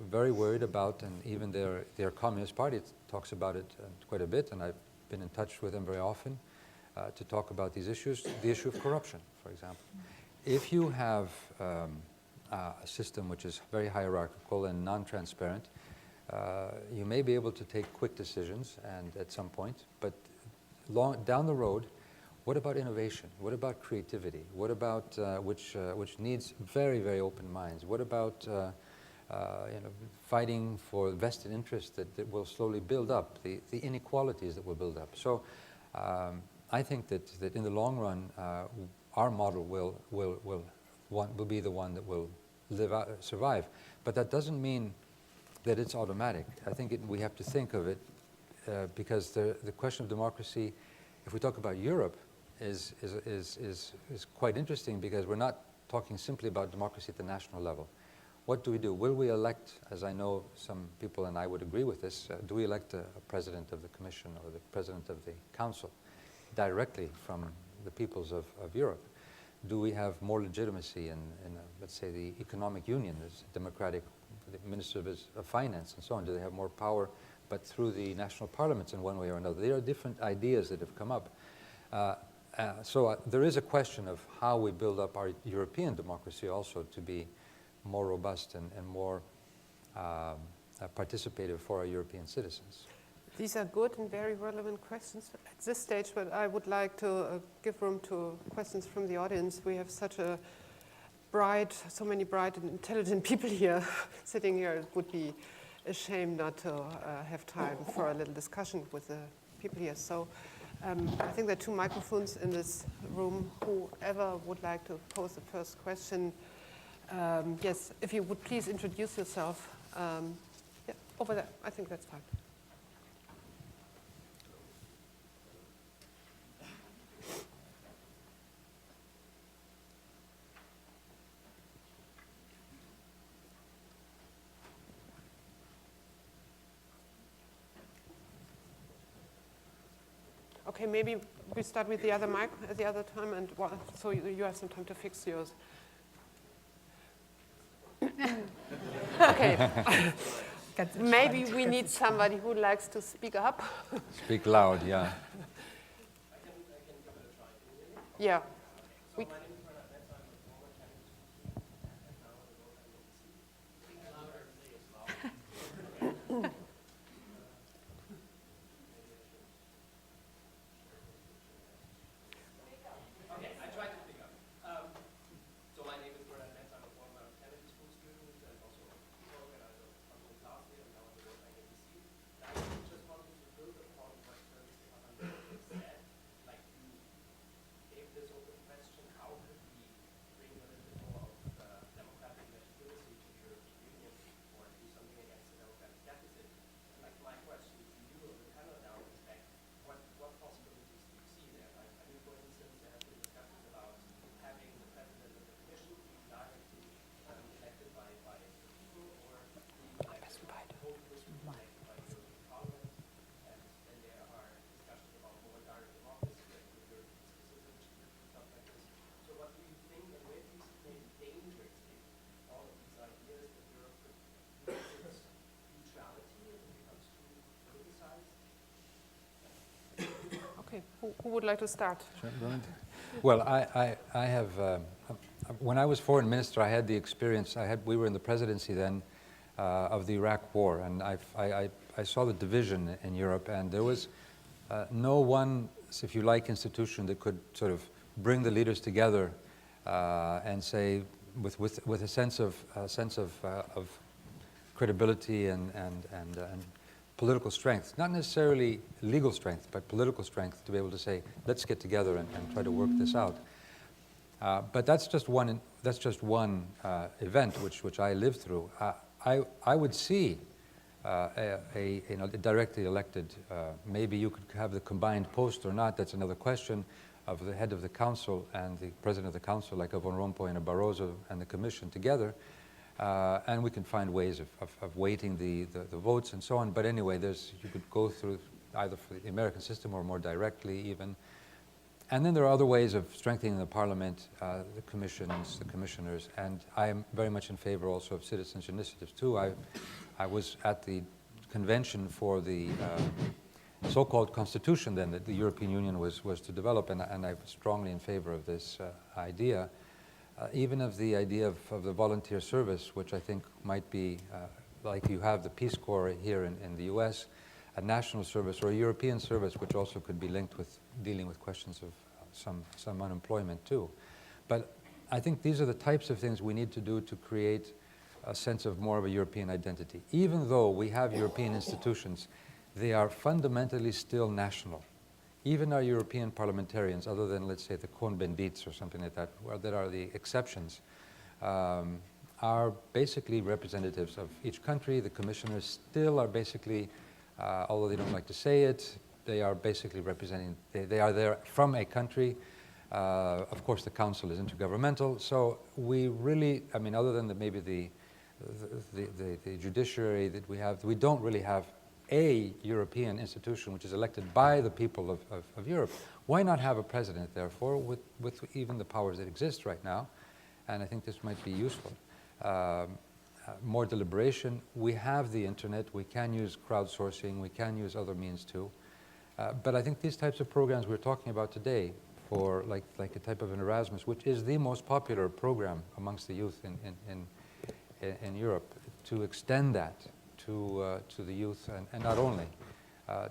very worried about, and even their Communist Party talks about it quite a bit, and I've been in touch with them very often to talk about these issues, the issue of corruption, for example. If you have a system which is very hierarchical and non-transparent, you may be able to take quick decisions and at some point, but down the road, what about innovation? What about creativity? What about which needs very, very open minds? What about fighting for vested interests that will slowly build up, the inequalities that will build up? So I think that in the long run, our model will be the one that will survive. But that doesn't mean that it's automatic. I think we have to think of it because the question of democracy, if we talk about Europe, is quite interesting, because we're not talking simply about democracy at the national level. What do we do? Will we elect, as I know some people, and I would agree with this, do we elect a president of the Commission or the president of the Council directly from the peoples of Europe? Do we have more legitimacy in let's say, the economic union, as democratic, the Minister of Finance and so on? Do they have more power, but through the national parliaments in one way or another? There are different ideas that have come up. So there is a question of how we build up our European democracy also to be more robust and more participative for our European citizens. These are good and very relevant questions at this stage, but I would like to give room to questions from the audience. We have such a so many bright and intelligent people here sitting here. It would be a shame not to have time for a little discussion with the people here. So I think there are 2 microphones in this room. Whoever would like to pose the first question, yes, if you would please introduce yourself. Yeah, over there, I think that's fine. Okay, maybe we start with the other mic at the other time, and so you have some time to fix yours. Okay. Maybe we need somebody who likes to speak up. Speak loud, yeah. I can give it a try. Can you hear me? Yeah. So my name is Bernard Metz. I'm a former candidate for and now on the Vocational seat. Speak louder, say it loud. Okay, I tried to speak up. So my name is Bernard Metz. I'm a former candidate school student and also a organizer of something last year and now on the Vocational seat. I just wanted to build upon what Stefan said, like you gave this open question, how could we bring a little bit more of democratic legitimacy to the European Union or do something against the democratic deficit? And like my question to you on the panel now is like, what possibilities do you see there? I mean, for instance, there have been discussions about having the president of the commission be directly elected by the people or being elected by the whole commission elected by the European Parliament. And then there are discussions about more direct democracy and the European citizenship and stuff like this. So what do you think, and where do you see maybe dangers in all of these ideas that Europe could lose its neutrality and it becomes too politicized? Okay, who would like to start? Well, I have, when I was foreign minister, I had the experience, we were in the presidency then of the Iraq War, and I saw the division in Europe, and there was no one, if you like, institution that could sort of bring the leaders together and say, with a sense of credibility and political strength, not necessarily legal strength, but political strength to be able to say, let's get together and try to work this out. But that's just one event which I lived through. I would see a directly elected, maybe you could have the combined post or not, that's another question, of the head of the council and the president of the council, like a Van Rompuy and a Barroso and the commission together. And we can find ways of weighting the votes and so on. But anyway, you could go through either for the American system or more directly even. And then there are other ways of strengthening the parliament, the commissions, the commissioners. And I am very much in favor also of citizens' initiatives too. I was at the convention for the so-called constitution then that the European Union was to develop, and I was strongly in favor of this idea. Even of the idea of the volunteer service, which I think might be, like you have the Peace Corps here in the US, a national service or a European service, which also could be linked with dealing with questions of some unemployment too. But I think these are the types of things we need to do to create a sense of more of a European identity. Even though we have European institutions, they are fundamentally still national. Even our European parliamentarians, other than, let's say, the Cohn-Bendits or something like that, that are the exceptions, are basically representatives of each country. The commissioners still are basically, although they don't like to say it, they are basically representing, they are there from a country. Of course, the council is intergovernmental. So we really, I mean, other than maybe the judiciary that we have, we don't really have a European institution which is elected by the people of Europe. Why not have a president, therefore, with even the powers that exist right now? And I think this might be useful. More deliberation. We have the internet. We can use crowdsourcing. We can use other means too. But I think these types of programs we're talking about today, for like a type of an Erasmus, which is the most popular program amongst the youth in Europe, to extend that to the youth, and not only.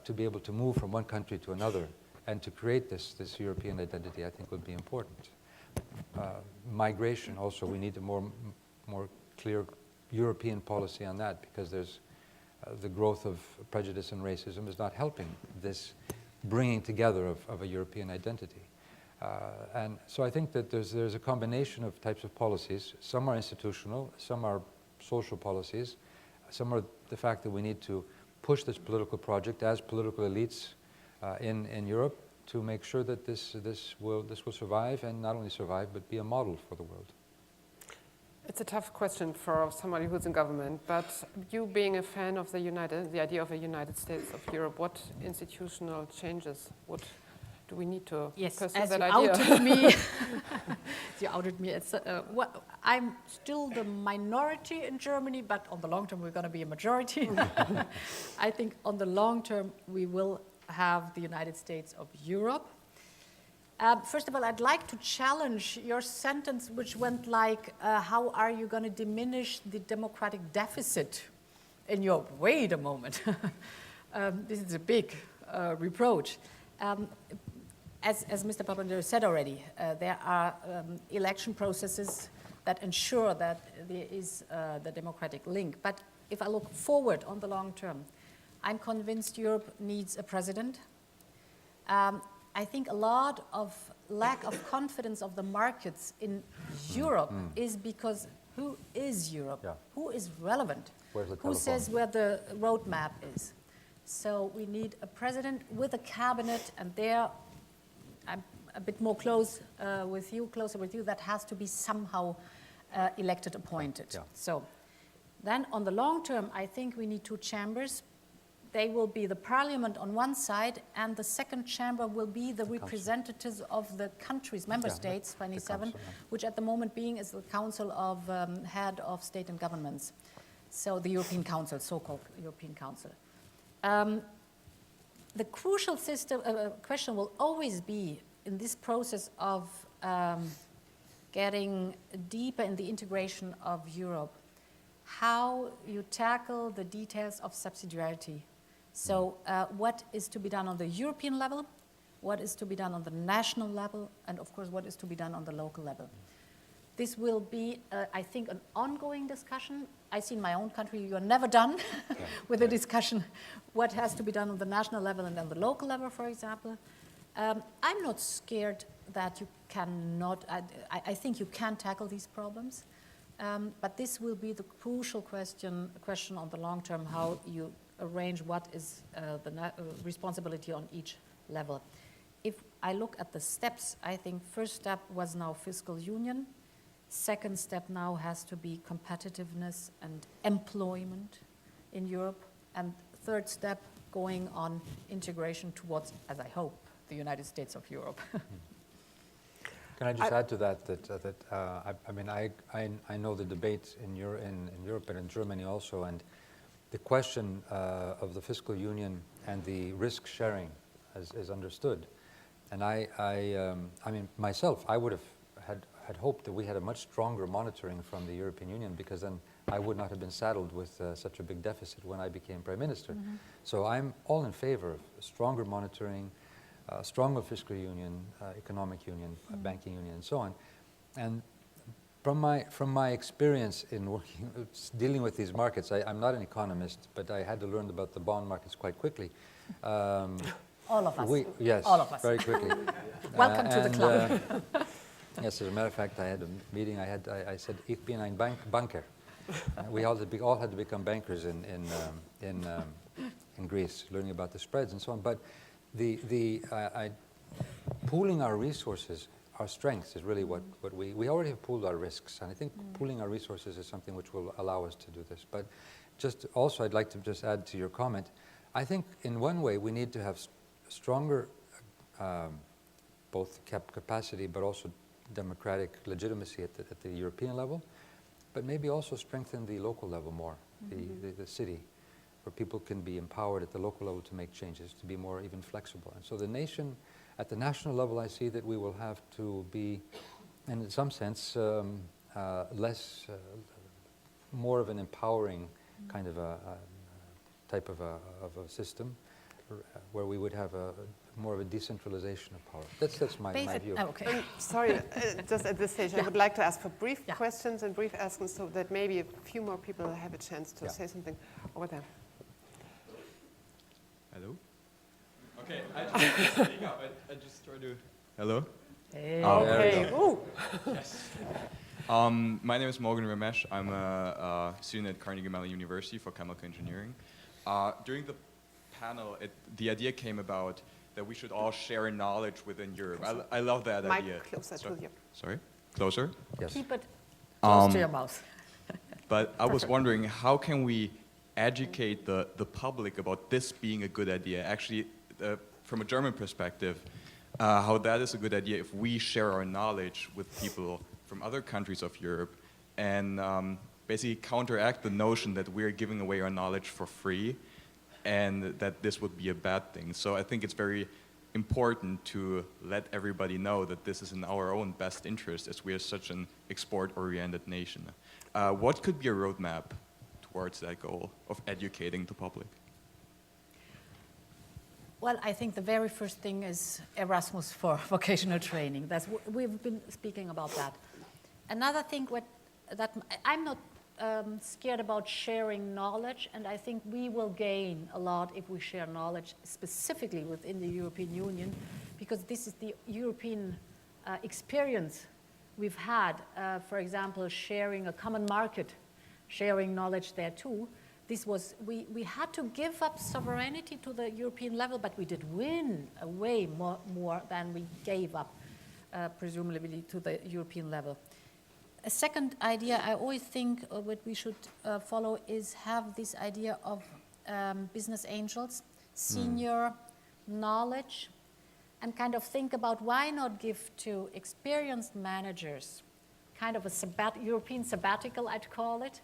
to be able to move from one country to another and to create this European identity, I think would be important. Migration also, we need a more clear European policy on that, because there's the growth of prejudice and racism is not helping this bringing together of a European identity. And so I think that there's a combination of types of policies. Some are institutional, some are social policies, some are the fact that we need to push this political project as political elites in Europe to make sure that this will survive, and not only survive, but be a model for the world. It's a tough question for somebody who's in government, but you being a fan of the idea of a United States of Europe, what institutional changes do we need to pursue that idea? Outed me. You outed me. It's, I'm still the minority in Germany, but on the long term we're going to be a majority. I think on the long term we will have the United States of Europe. First of all, I'd like to challenge your sentence, which went like, how are you going to diminish the democratic deficit in Europe? Wait a moment. This is a big reproach. As Mr. Papandreou said already, there are election processes that ensure that there is the democratic link. But if I look forward on the long term, I'm convinced Europe needs a president. I think a lot of lack of confidence of the markets in Europe is because who is Europe? Yeah. Who is relevant? Where's the Who telephone? says where the roadmap is? So we need a president with a cabinet, and there I'm a bit more closer with you, that has to be somehow elected, appointed. Yeah. So then on the long term, I think we need two chambers. They will be the parliament on one side, and the second chamber will be the representatives of the countries, member states, 27, council, yeah. which at the moment being is the Council of Head of State and Governments. So the European Council, so-called European Council. The crucial question will always be in this process of getting deeper in the integration of Europe, how you tackle the details of subsidiarity. So what is to be done on the European level, what is to be done on the national level, and of course what is to be done on the local level. This will be, I think, an ongoing discussion. I see in my own country you are never done with a discussion what has to be done on the national level and on the local level, for example. I'm not scared that you cannot, I think you can tackle these problems, but this will be the crucial question on the long term, how you arrange what is the responsibility on each level. If I look at the steps, I think first step was now fiscal union. Second step now has to be competitiveness and employment in Europe. And third step, going on integration towards, as I hope, the United States of Europe. Can I just add to that, I mean, I know the debate in Europe and in Germany also, and the question of the fiscal union and the risk sharing is understood. And I mean, myself, I would have had hoped that we had a much stronger monitoring from the European Union, because then I would not have been saddled with such a big deficit when I became Prime Minister. Mm-hmm. So I'm all in favor of stronger monitoring, stronger fiscal union, economic union, banking union, and so on. And from my experience in working, dealing with these markets, I'm not an economist, but I had to learn about the bond markets quite quickly. All of us. Yes, all of us. very quickly. Welcome to the club. Yes, as a matter of fact, I had a meeting. I said, "Ich bin ein Banker." We all had to become bankers in Greece, learning about the spreads and so on. But pooling our resources, our strengths, is really what we already have pooled our risks, and I think pooling our resources is something which will allow us to do this. But just also, I'd like to just add to your comment. I think in one way we need to have stronger both capacity, but also democratic legitimacy at the European level, but maybe also strengthen the local level more, the city, where people can be empowered at the local level to make changes, to be more even flexible. And so the nation, at the national level, I see that we will have to be, and in some sense, more of an empowering kind of a type of a system, where we would have more of a decentralization of power. That's my view. Okay. Sorry, just at this stage, I would like to ask for brief Yeah. questions and brief answers so that maybe a few more people have a chance to say something over there. Hello? Okay, I just speak up. I just try to... Hello? Hey. Okay. Ooh. My name is Morgan Ramesh. I'm a student at Carnegie Mellon University for chemical engineering. During the panel, the idea came about that we should all share knowledge within Europe. I love that idea. Mic closer to you. Sorry? Closer? Yes. Keep it close to your mouth. But I was wondering, how can we educate the public about this being a good idea? Actually, from a German perspective, how that is a good idea if we share our knowledge with people from other countries of Europe and basically counteract the notion that we're giving away our knowledge for free and that this would be a bad thing. So I think it's very important to let everybody know that this is in our own best interest as we are such an export-oriented nation. What could be a roadmap towards that goal of educating the public? Well, I think the very first thing is Erasmus for vocational training. We've been speaking about that. Another thing that I'm not scared about sharing knowledge, and I think we will gain a lot if we share knowledge specifically within the European Union, because this is the European experience we've had. For example, sharing a common market, sharing knowledge there too. This was, we had to give up sovereignty to the European level, but we did win way more than we gave up, presumably, to the European level. A second idea I always think what we should follow is have this idea of business angels, senior knowledge, and kind of think about why not give to experienced managers kind of a European sabbatical, I'd call it,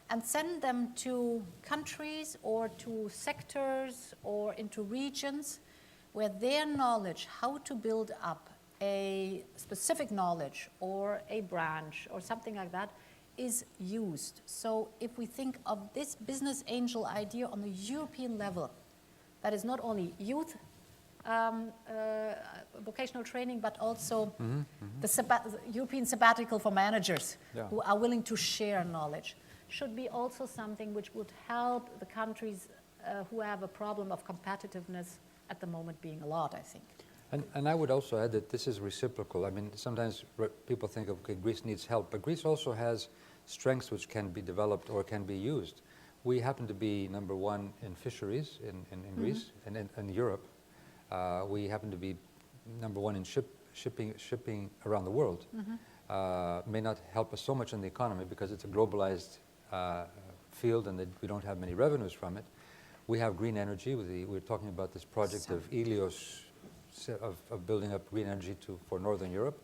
and send them to countries or to sectors or into regions where their knowledge, how to build up a specific knowledge or a branch or something like that, is used. So if we think of this business angel idea on the European level, that is not only youth vocational training, but also the European sabbatical for managers who are willing to share knowledge, should be also something which would help the countries who have a problem of competitiveness at the moment being a lot, I think. And I would also add that this is reciprocal. I mean, sometimes people think, okay, Greece needs help, but Greece also has strengths which can be developed or can be used. We happen to be number one in fisheries in Greece and in Europe. We happen to be number one in shipping around the world. May not help us so much in the economy because it's a globalized field and that we don't have many revenues from it. We have green energy. We're talking about this project of Ilios, of building up green energy for Northern Europe.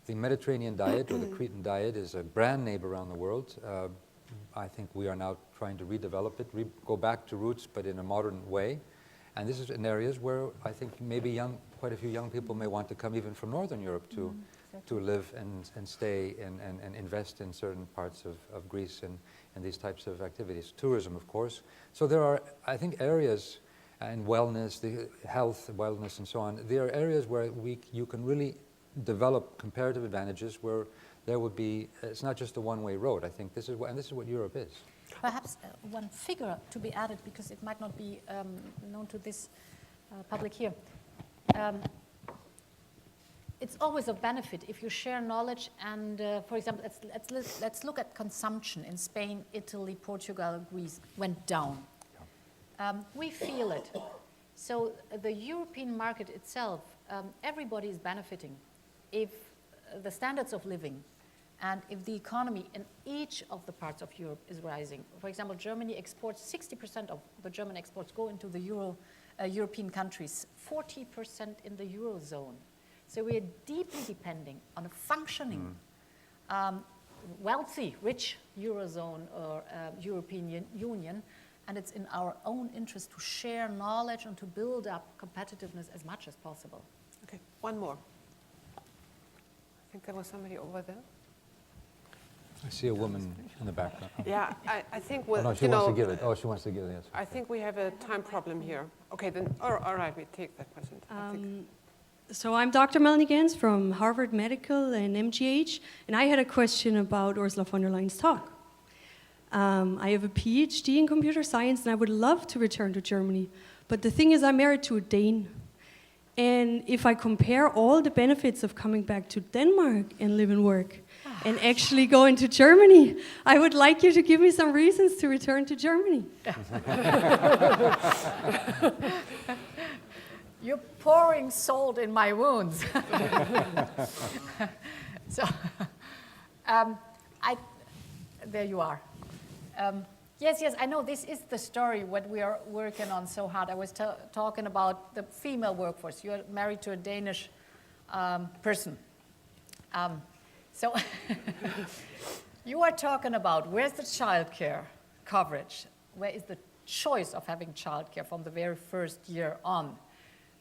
The Mediterranean diet or the Cretan diet is a brand name around the world. I think we are now trying to redevelop it, go back to roots, but in a modern way. And this is in areas where I think maybe quite a few young people may want to come even from Northern Europe to live and stay and invest in certain parts of Greece and these types of activities. Tourism, of course. So there are, I think, areas and wellness, the health, wellness, and so on. There are areas where you can really develop comparative advantages where there would be, it's not just a one-way road. I think this is what Europe is. Perhaps one figure to be added, because it might not be known to this public here. It's always of benefit if you share knowledge and, for example, let's look at consumption in Spain, Italy, Portugal, Greece went down. We feel it. So the European market itself, everybody is benefiting if the standards of living and if the economy in each of the parts of Europe is rising. For example, Germany exports, 60% of the German exports go into the European countries, 40% in the Eurozone. So we are deeply depending on a functioning, wealthy, rich Eurozone or European Union, and it's in our own interest to share knowledge and to build up competitiveness as much as possible. Okay, one more. I think there was somebody over there. I see a woman in the background. Oh. Yeah, I think Oh, we'll, no, she you wants know, to give it. Oh, she wants to give the answer. I think we have a time problem here. Okay, then, all right, we take that question. I think. So I'm Dr. Melanie Gans from Harvard Medical and MGH, and I had a question about Ursula von der Leyen's talk. I have a PhD in computer science, and I would love to return to Germany. But the thing is, I'm married to a Dane. And if I compare all the benefits of coming back to Denmark and live and work, and actually going to Germany, I would like you to give me some reasons to return to Germany. You're pouring salt in my wounds. So, there you are. Yes, I know this is the story what we are working on so hard. I was talking about the female workforce. You're married to a Danish person. So you are talking about where's the childcare coverage? Where is the choice of having childcare from the very first year on?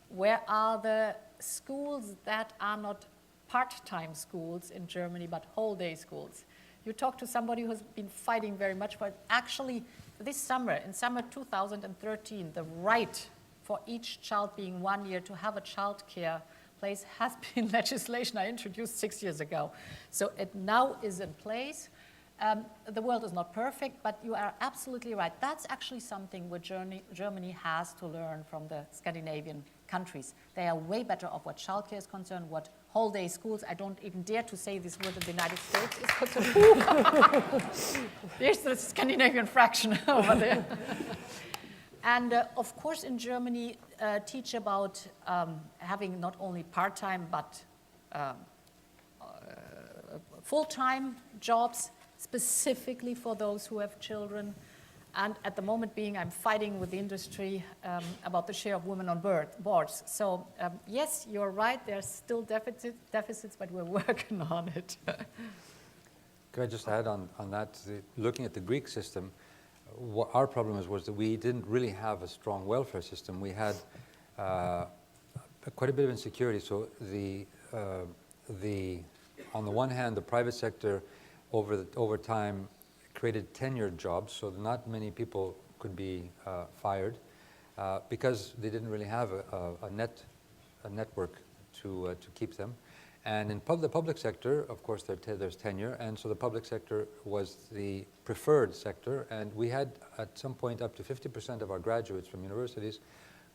Where are the schools that are not part-time schools in Germany, but whole-day schools? You talk to somebody who's been fighting very much for it. Actually, this summer, in summer 2013, the right for each child being 1 year to have a childcare place has been legislation I introduced 6 years ago. So it now is in place. The world is not perfect, but you are absolutely right. That's actually something where Germany has to learn from the Scandinavian countries. They are way better off what childcare is concerned, what whole-day schools. I don't even dare to say this word in the United States is concerned. There's the Scandinavian fraction over there. And of course, in Germany, teach about having not only part-time but full-time jobs, specifically for those who have children. And at the moment I'm fighting with the industry about the share of women on boards. So yes, you're right, there's still deficits, but we're working on it. Could I just add on that, looking at the Greek system, what our problem was that we didn't really have a strong welfare system. We had quite a bit of insecurity. So on the one hand, the private sector over time created tenured jobs, so that not many people could be fired because they didn't really have a network to keep them. And in the public sector, of course, there's tenure, and so the public sector was the preferred sector, and we had at some point up to 50% of our graduates from universities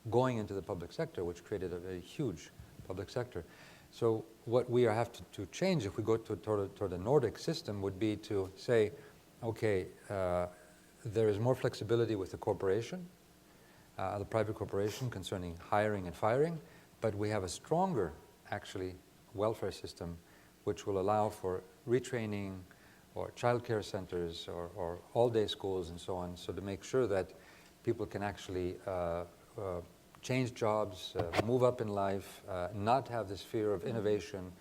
going into the public sector, which created a huge public sector. So what we have to change if we go toward a Nordic system would be to say, okay, there is more flexibility with the corporation, the private corporation concerning hiring and firing, but we have a stronger, actually, welfare system which will allow for retraining or childcare centers or all-day schools and so on, so to make sure that people can actually change jobs, move up in life, not have this fear of innovation.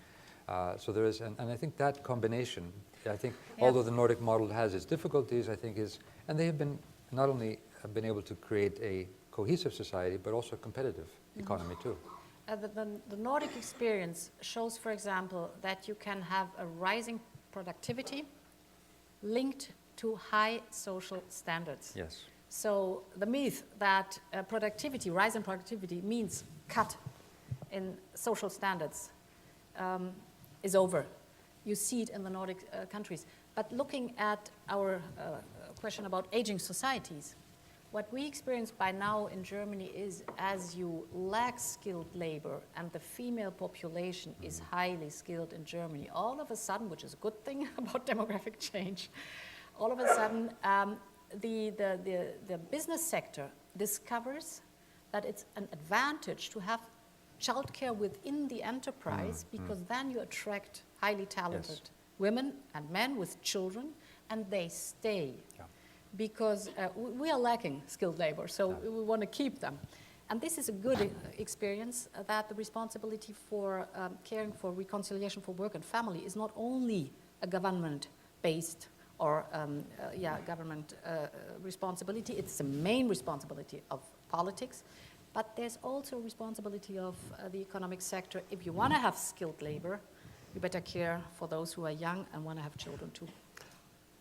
So there is, and I think that combination, I think, although the Nordic model has its difficulties, I think and they have been not only been able to create a cohesive society, but also a competitive economy too. The Nordic experience shows, for example, that you can have a rising productivity linked to high social standards. Yes. So the myth that rise in productivity means cut in social standards is over. You see it in the Nordic countries. But looking at our question about aging societies, what we experience by now in Germany is as you lack skilled labor and the female population is highly skilled in Germany, all of a sudden, which is a good thing about demographic change, all of a sudden the business sector discovers that it's an advantage to have childcare within the enterprise because then you attract highly talented women and men with children and they stay. Yeah. Because we are lacking skilled labor, so we want to keep them. And this is a good experience that the responsibility for caring for reconciliation for work and family is not only a government-based or government responsibility, it's the main responsibility of politics, but there's also responsibility of the economic sector. If you want to have skilled labor, you better care for those who are young and want to have children too.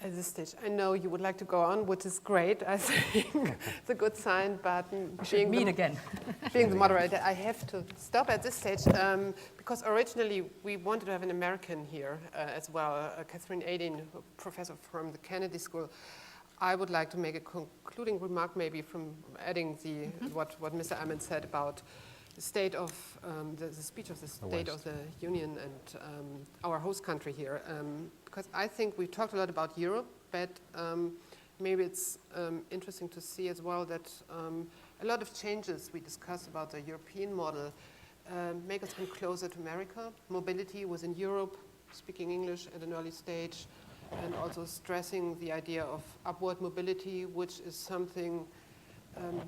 at this stage. I know you would like to go on, which is great. I think it's a good sign, but Meet again. being the moderator, I have to stop at this stage because originally we wanted to have an American here as well, Catherine Aidin, professor from the Kennedy School. I would like to make a concluding remark, maybe from adding what Mr. Ammon said about the state of the speech of the State of the Union and our host country here. Because I think we talked a lot about Europe, but maybe it's interesting to see as well that a lot of changes we discussed about the European model make us come closer to America. Mobility was in Europe, speaking English at an early stage, and also stressing the idea of upward mobility, which is something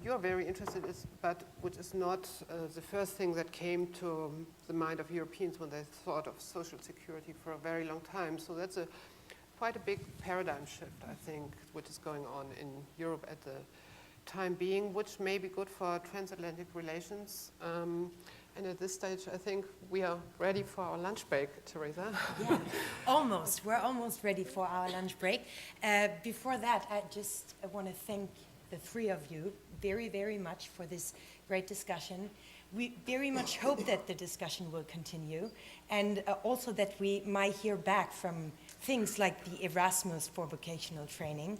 you're very interested in, but which is not the first thing that came to the mind of Europeans when they thought of social security for a very long time. So that's quite a big paradigm shift, I think, which is going on in Europe at the time being, which may be good for transatlantic relations. And at this stage, I think we are ready for our lunch break, Teresa. Yeah, almost. We're almost ready for our lunch break. Before that, I just want to thank the three of you very, very much for this great discussion. We very much hope that the discussion will continue, and also that we might hear back from things like the Erasmus for vocational training.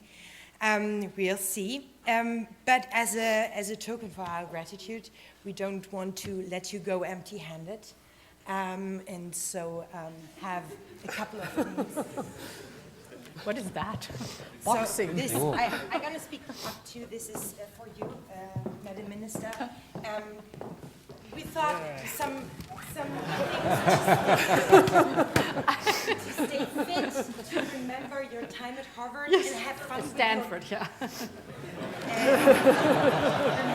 We'll see. But as a token for our gratitude, we don't want to let you go empty-handed. And so have a couple of things. What is that? So Boxing. this, I'm going to speak up to, this is for you, Madam Minister. We thought some things to stay fit, to remember your time at Harvard and have fun with Stanford, yeah.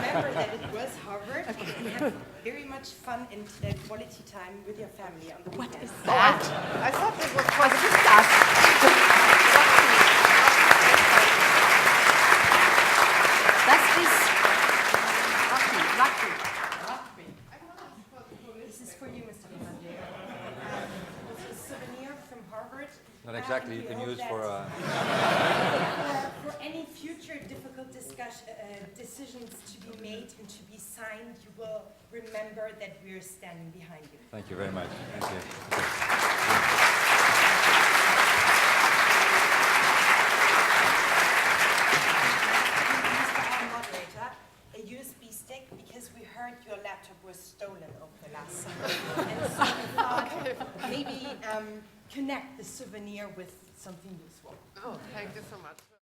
remember that it was Harvard and have very much fun and quality time with your family on the weekend. What is that? I thought this was positive stuff. Das ist Rugby. This is for you, Mr. Commander. It's a souvenir from Harvard. Not exactly, you can use for... For any future difficult decisions to be made and to be signed, you will remember that we're standing behind you. Thank you very much. Thank you. Mr. Our moderator, a USB stick, because we heard your laptop was stolen over the last summer. And so we thought maybe connect the souvenir with something useful. Oh, thank you so much.